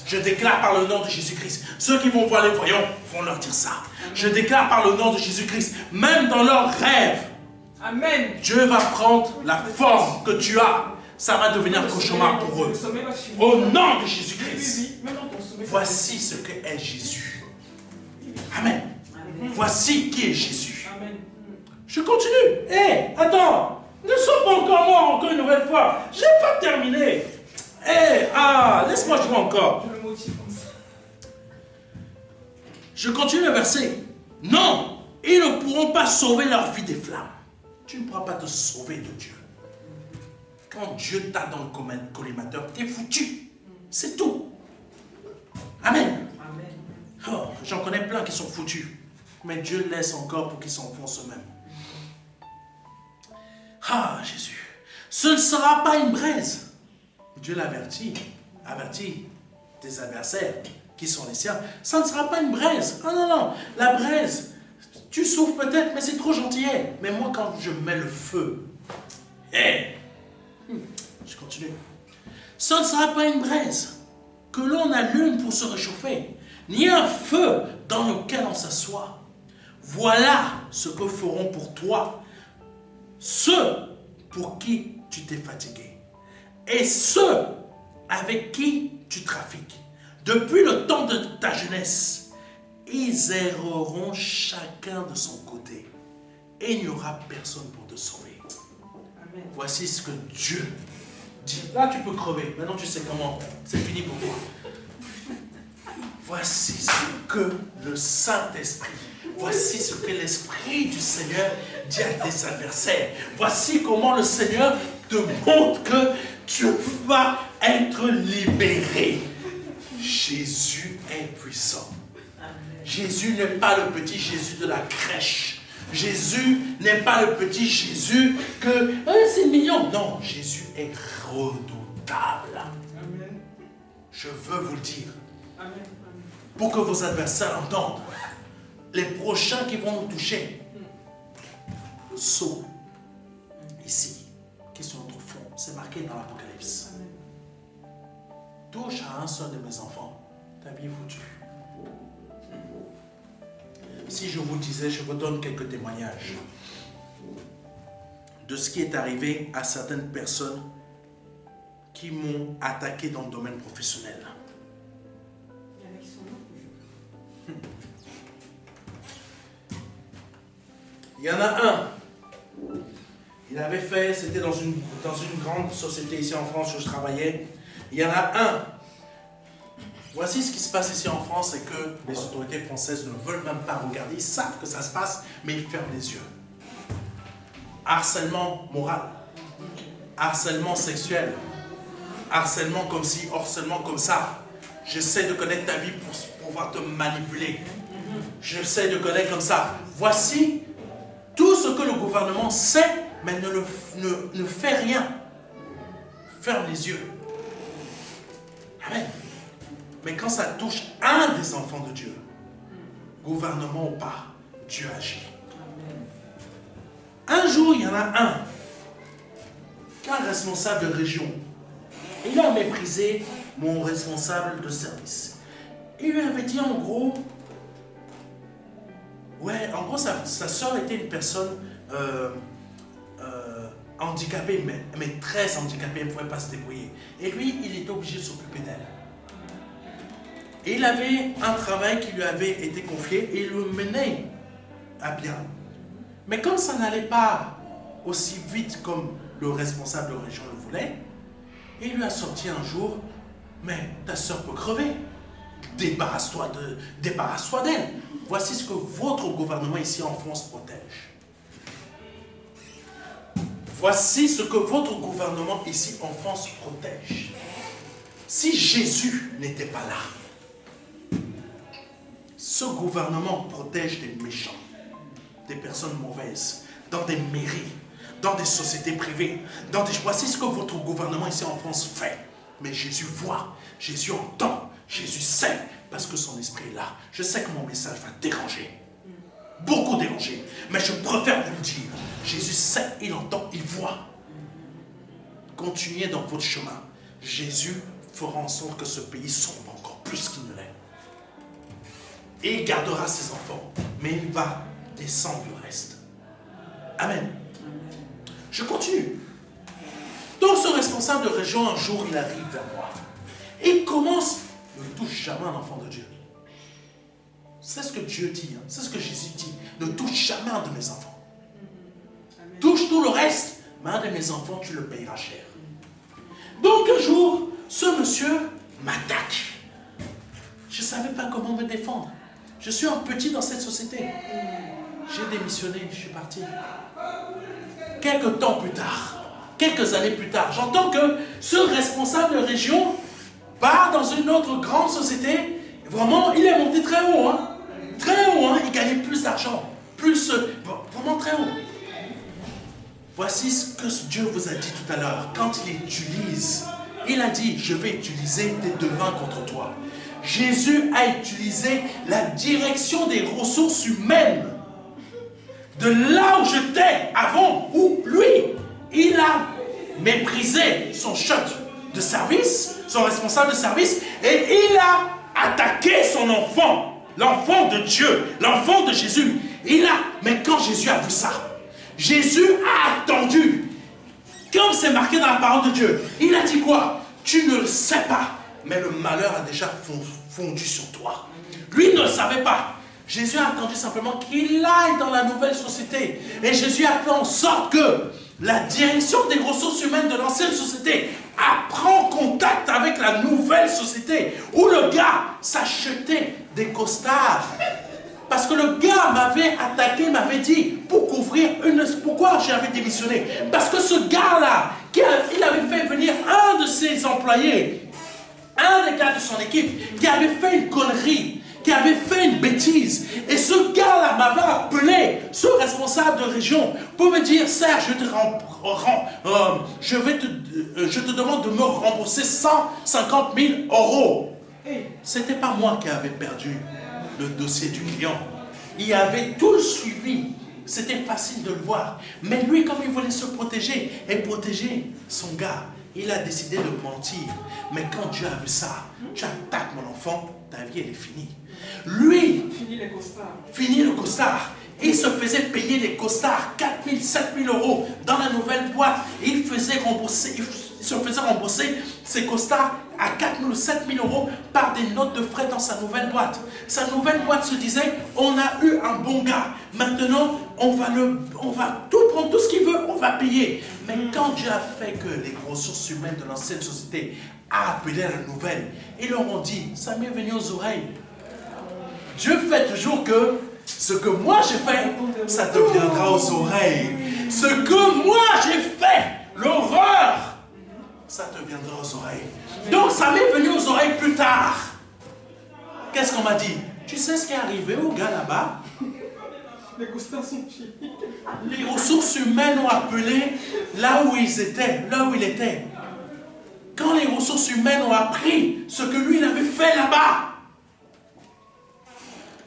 Je déclare par le nom de Jésus-Christ. Ceux qui vont voir les voyants vont leur dire ça. Je déclare par le nom de Jésus-Christ. Même dans leurs rêves, Amen. Dieu va prendre la forme que tu as. Ça va devenir un cauchemar pour eux. Au nom de Jésus-Christ. Voici ce qu'est Jésus. Amen. Voici qui est Jésus. Je continue. Hé, attends. Ne sois pas encore mort encore une nouvelle fois. Je n'ai pas terminé. Laisse-moi jouer encore. Je continue le verset. Non, ils ne pourront pas sauver leur vie des flammes. Tu ne pourras pas te sauver de Dieu. Quand Dieu t'a dans le collimateur, tu es foutu. C'est tout. Amen. Oh, j'en connais plein qui sont foutus. Mais Dieu laisse encore pour qu'ils s'enfoncent eux-mêmes. Ah, Jésus. Ce ne sera pas une braise. Dieu l'avertit. Avertit tes adversaires qui sont les siens. Ça ne sera pas une braise. Ah non, non. La braise, tu souffres peut-être, mais c'est trop gentil. Mais moi, quand je mets le feu, je continue. Ce ne sera pas une braise que l'on allume pour se réchauffer, ni un feu dans lequel on s'assoit. Voilà ce que feront pour toi ceux pour qui tu t'es fatigué et ceux avec qui tu trafiques. Depuis le temps de ta jeunesse, ils erreront chacun de son côté et il n'y aura personne pour te sauver. Amen. Voici ce que Dieu dit. Là, tu peux crever. Maintenant, tu sais comment. C'est fini pour toi. Voici ce que le Saint-Esprit, voici ce que l'Esprit du Seigneur dit à tes adversaires. Voici comment le Seigneur te montre que tu vas être libéré. Jésus est puissant. Jésus n'est pas le petit Jésus de la crèche. Jésus n'est pas le petit Jésus que c'est mignon. Non, Jésus est redoutable. Amen. Je veux vous le dire. Amen. Pour que vos adversaires entendent. Les prochains qui vont nous toucher sont ici, qui sont notre front. C'est marqué dans l'Apocalypse. Touche à un seul de mes enfants, ta vie est foutue. Si je vous disais, je vous donne quelques témoignages de ce qui est arrivé à certaines personnes qui m'ont attaqué dans le domaine professionnel. Il y en a un, il avait fait, c'était dans une grande société ici en France où je travaillais. Il y en a un. Voici ce qui se passe ici en France, c'est que les autorités françaises ne veulent même pas regarder. Ils savent que ça se passe, mais ils ferment les yeux. Harcèlement moral, harcèlement sexuel, harcèlement comme ci, harcèlement comme ça. J'essaie de connaître ta vie pour pouvoir te manipuler. J'essaie de connaître comme ça. Voici tout ce que le gouvernement sait, mais ne fait rien. Ferme les yeux. Amen. Mais quand ça touche un des enfants de Dieu, gouvernement ou pas, Dieu agit. Un jour, il y en a un, qu'un responsable de région, il a méprisé mon responsable de service. Il lui avait dit en gros, sa soeur était une personne handicapée, mais très handicapée, elle ne pouvait pas se débrouiller. Et lui, il était obligé de s'occuper d'elle. Et il avait un travail qui lui avait été confié et il le menait à bien. Mais comme ça n'allait pas aussi vite comme le responsable de région le voulait, il lui a sorti un jour, mais ta soeur peut crever. Débarrasse-toi d'elle. Voici ce que votre gouvernement ici en France protège. Voici ce que votre gouvernement ici en France protège. Si Jésus n'était pas là, ce gouvernement protège des méchants, des personnes mauvaises, dans des mairies, dans des sociétés privées. Voici ce que votre gouvernement ici en France fait. Mais Jésus voit, Jésus entend, Jésus sait, parce que son esprit est là. Je sais que mon message va déranger, beaucoup déranger, mais je préfère vous le dire. Jésus sait, il entend, il voit. Continuez dans votre chemin. Jésus fera en sorte que ce pays sombre encore plus qu'il ne l'est. Et il gardera ses enfants, mais il va descendre le reste. Amen. Je continue. Donc ce responsable de région, un jour, il arrive vers moi. Et il commence, ne touche jamais un enfant de Dieu. C'est ce que Dieu dit, hein. C'est ce que Jésus dit. Ne touche jamais un de mes enfants. Touche tout le reste, mais un de mes enfants, tu le payeras cher. Donc un jour, ce monsieur m'attaque. Je ne savais pas comment me défendre. Je suis un petit dans cette société. J'ai démissionné, je suis parti. Quelques temps plus tard, quelques années plus tard, j'entends que ce responsable de région part dans une autre grande société. Vraiment, il est monté très haut. Hein. Très haut, hein. Il gagnait plus d'argent. Vraiment très haut. Voici ce que Dieu vous a dit tout à l'heure. Quand il utilise, il a dit, je vais utiliser tes devins contre toi. Jésus a utilisé la direction des ressources humaines. De là où j'étais avant, où lui, il a méprisé son chef de service, son responsable de service, et il a attaqué son enfant, l'enfant de Dieu, l'enfant de Jésus. Mais quand Jésus a vu ça, Jésus a attendu. Comme c'est marqué dans la parole de Dieu, il a dit quoi? Tu ne le sais pas, mais le malheur a déjà fondu sur toi. Lui ne le savait pas. Jésus a attendu simplement qu'il aille dans la nouvelle société. Et Jésus a fait en sorte que la direction des ressources humaines de l'ancienne société prend contact avec la nouvelle société où le gars s'achetait des costards. Parce que le gars m'avait attaqué, m'avait dit, pour couvrir pourquoi j'avais démissionné? Parce que ce gars-là, il avait fait venir un de ses employés, un des gars de son équipe, qui avait fait une connerie, qui avait fait une bêtise. Et ce gars-là m'avait appelé, ce responsable de région, pour me dire, Serge, je te demande de me rembourser 150 000 €. Ce n'était pas moi qui avais perdu le dossier du client. Il avait tout le suivi. C'était facile de le voir. Mais lui, comme il voulait se protéger et protéger son gars, il a décidé de mentir. Mais quand Dieu a vu ça, tu attaques mon enfant, ta vie elle est finie. Lui, fini le costard. Il se faisait payer des costards 4 000, 7 000 € dans la nouvelle boîte. Il se faisait rembourser ses costards à 4 000 ou 7 000 € par des notes de frais dans sa nouvelle boîte. Sa nouvelle boîte se disait, on a eu un bon gars. Maintenant, on va tout prendre, tout ce qu'il veut, on va payer. Mais quand Dieu a fait que les ressources humaines de l'ancienne société a appelé à la nouvelle, ils leur ont dit, ça m'est venu aux oreilles. Dieu fait toujours que ce que moi j'ai fait, ça te viendra aux oreilles. Ce que moi j'ai fait, l'horreur, ça te viendra aux oreilles. Donc ça m'est venu aux oreilles plus tard. Qu'est-ce qu'on m'a dit? Tu sais ce qui est arrivé au gars là-bas? Les costards sont finis. Les ressources humaines ont appelé là où ils étaient, là où il était. Quand les ressources humaines ont appris ce que lui il avait fait là-bas,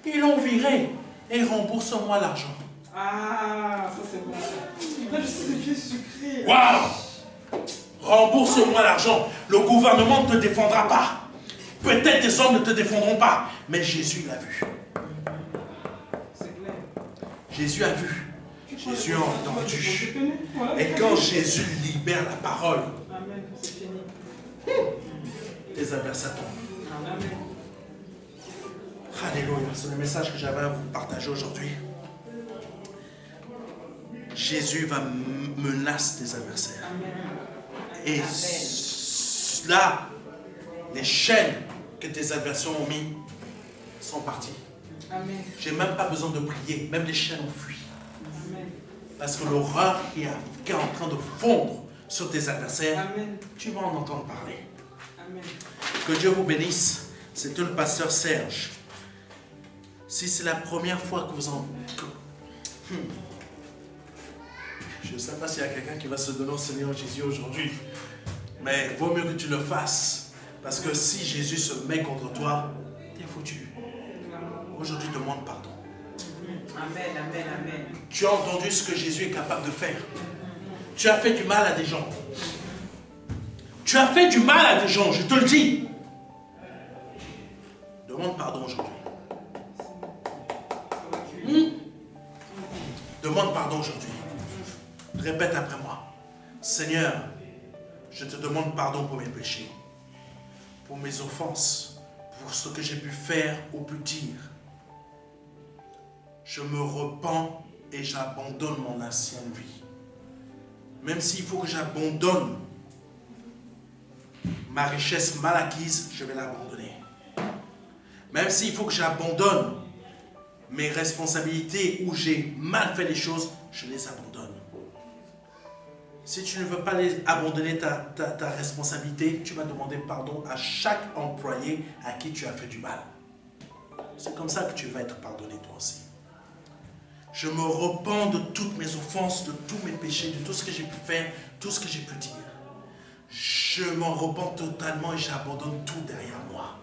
ils l'ont viré et rembourse-moi l'argent. Ah, ça c'est bon. Là, je sais des pieds sucrés. Waouh! Rembourse-moi l'argent. Le gouvernement ne te défendra pas. Peut-être des hommes ne te défendront pas. Mais Jésus l'a vu. C'est clair. Jésus a vu. Jésus a entendu. Et quand Jésus libère la parole, amen, c'est fini. Tes adversaires tombent. Amen. Alléluia, c'est le message que j'avais à vous partager aujourd'hui. Jésus va menacer tes adversaires. Et là, les chaînes que tes adversaires ont mis sont parties. J'ai même pas besoin de prier, même les chaînes ont fui. Amen. Parce que l'horreur qui est en train de fondre sur tes adversaires, amen, tu vas en entendre parler. Amen. Que Dieu vous bénisse. C'était le pasteur Serge. Si c'est la première fois que vous en... Je ne sais pas s'il y a quelqu'un qui va se donner au Seigneur Jésus aujourd'hui. Mais il vaut mieux que tu le fasses. Parce que si Jésus se met contre toi, t'es foutu. Aujourd'hui, demande pardon. Amen, amen, amen. Tu as entendu ce que Jésus est capable de faire. Tu as fait du mal à des gens. Tu as fait du mal à des gens, je te le dis. Demande pardon aujourd'hui. Demande pardon aujourd'hui. Répète après moi. Seigneur, je te demande pardon pour mes péchés, pour mes offenses, pour ce que j'ai pu faire ou pu dire. Je me repens et j'abandonne mon ancienne vie. Même s'il faut que j'abandonne ma richesse mal acquise, je vais l'abandonner. Même s'il faut que j'abandonne mes responsabilités où j'ai mal fait les choses, je les abandonne. Si tu ne veux pas abandonner ta responsabilité, tu vas demander pardon à chaque employé à qui tu as fait du mal. C'est comme ça que tu vas être pardonné toi aussi. Je me repens de toutes mes offenses, de tous mes péchés, de tout ce que j'ai pu faire, tout ce que j'ai pu dire. Je m'en repens totalement et j'abandonne tout derrière moi.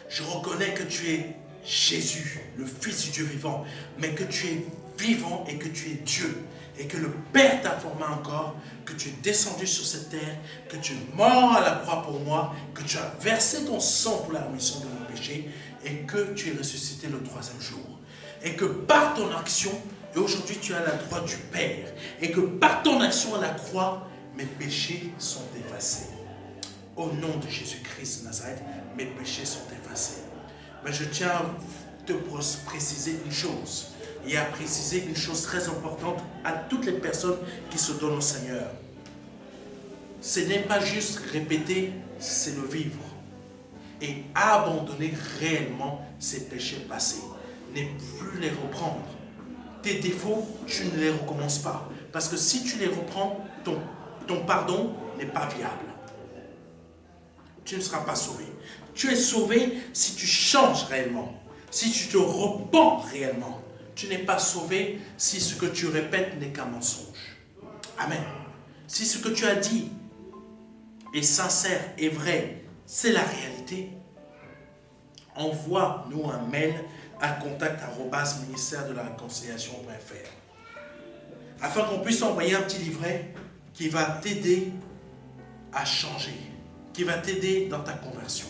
Je reconnais que tu es Jésus, le Fils du Dieu vivant, mais que tu es vivant et que tu es Dieu. Et que le Père t'a formé encore, que tu es descendu sur cette terre, que tu es mort à la croix pour moi, que tu as versé ton sang pour la rémission de mon péché, et que tu es ressuscité le 3e jour. Et que par ton action, et aujourd'hui tu es à la droite du Père, et que par ton action à la croix, mes péchés sont effacés. Au nom de Jésus-Christ de Nazareth, mes péchés sont effacés. Mais je tiens à te préciser une chose, et à préciser une chose très importante à toutes les personnes qui se donnent au Seigneur. ce n'est pas juste répéter, c'est le vivre. Et abandonner réellement ses péchés passés. Ne plus les reprendre. Tes défauts, tu ne les recommences pas. Parce que si tu les reprends, ton pardon n'est pas viable. Tu ne seras pas sauvé. Tu es sauvé si tu changes réellement. Si tu te repens réellement. Tu n'es pas sauvé si ce que tu répètes n'est qu'un mensonge. Amen. Si ce que tu as dit est sincère et vrai, c'est la réalité, envoie-nous un mail à contact@ministère-de-la-réconciliation.fr afin qu'on puisse envoyer un petit livret qui va t'aider à changer, qui va t'aider dans ta conversion.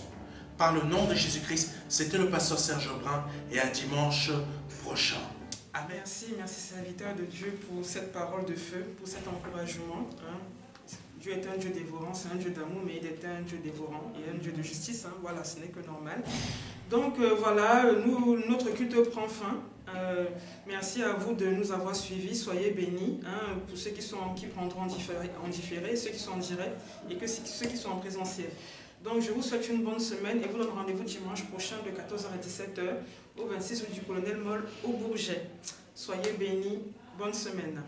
Par le nom de Jésus-Christ, c'était le pasteur Serge Brun et à dimanche prochain. Amen. Merci serviteur de Dieu pour cette parole de feu, pour cet encouragement. Dieu est un Dieu dévorant, c'est un Dieu d'amour, mais il est un Dieu dévorant et un Dieu de justice. Voilà, ce n'est que normal. Donc voilà, notre culte prend fin. Merci à vous de nous avoir suivis. Soyez bénis. Pour ceux qui prendront en différé, ceux qui sont en direct et ceux qui sont en présentiel. Donc je vous souhaite une bonne semaine et vous donne rendez-vous dimanche prochain de 14h à 17h au 26 rue du Colonel Moll au Bourget. Soyez bénis. Bonne semaine.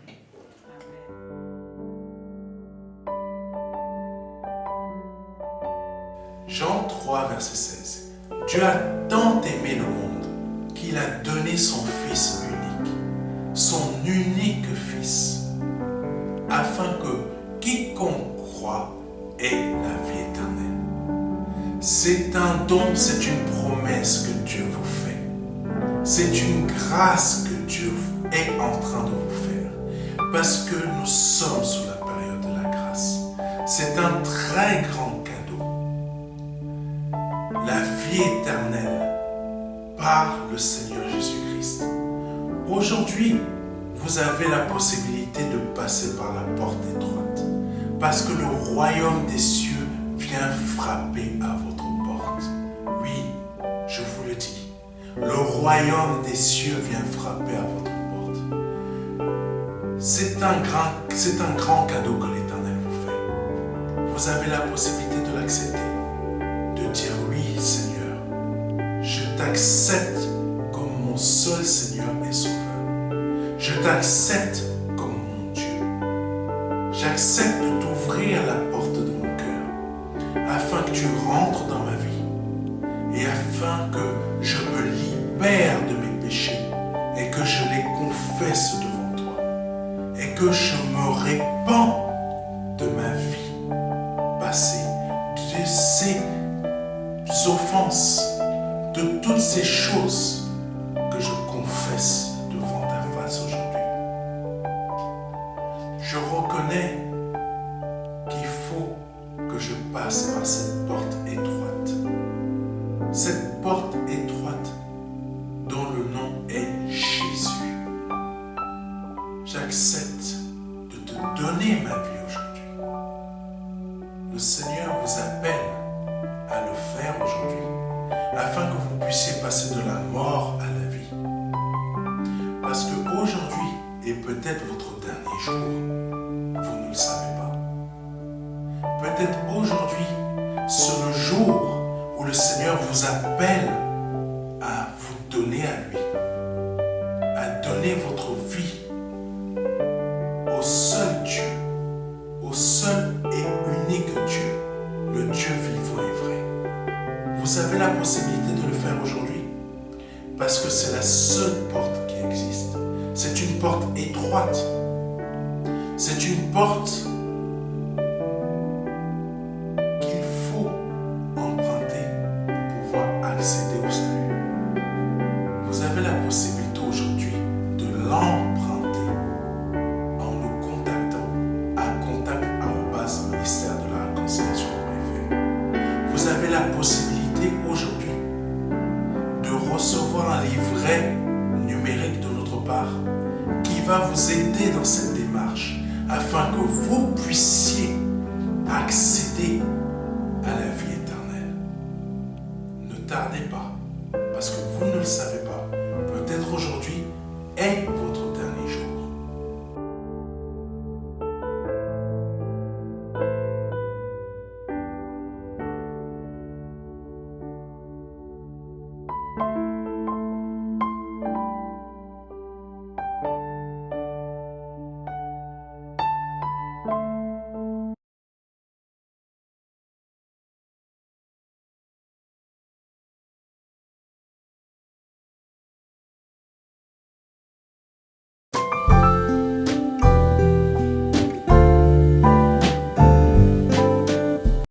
Jean 3, verset 16. Dieu a tant aimé le monde qu'il a donné son Fils unique Fils, afin que quiconque croit ait la vie éternelle. C'est un don, c'est une promesse que Dieu vous fait. C'est une grâce que Dieu est en train de vous faire, parce que nous sommes sous la période de la grâce. C'est un très grand cadeau. La vie éternelle par le Seigneur Jésus-Christ. Aujourd'hui, vous avez la possibilité de passer par la porte étroite, parce que le royaume des cieux vient frapper à votre porte. Oui, je vous le dis, le royaume des cieux vient frapper à votre porte. C'est un grand cadeau que l'Éternel vous fait. Vous avez la possibilité de l'accepter, de dire oui, Seigneur, je t'accepte comme mon seul Seigneur et Sauveur. Je t'accepte comme mon Dieu. J'accepte de t'ouvrir la porte de mon cœur afin que tu rentres dans ma vie et afin que je me libère de mes péchés et que je les confesse devant toi et que je me répands de ma vie passée, de ces offenses, de toutes ces choses que je confesse devant ta face aujourd'hui. Je reconnais qu'il faut que je passe par cette porte étroite. Cette porte étroite dont le nom est Jésus. J'accepte de te donner ma vie aujourd'hui. Le Seigneur vous appelle à le faire aujourd'hui, afin que vous puissiez passer de la mort à la vie. Parce qu'aujourd'hui est peut-être votre dernier jour, vous ne le savez pas. Peut-être aujourd'hui, c'est le jour où le Seigneur vous appelle à vous donner à lui, à donner votre vie au seul Dieu, au seul et unique Dieu, le Dieu vivant et vrai. Vous avez la possibilité de le faire aujourd'hui parce que c'est la seule porte qui existe. C'est une porte étroite. C'est une porte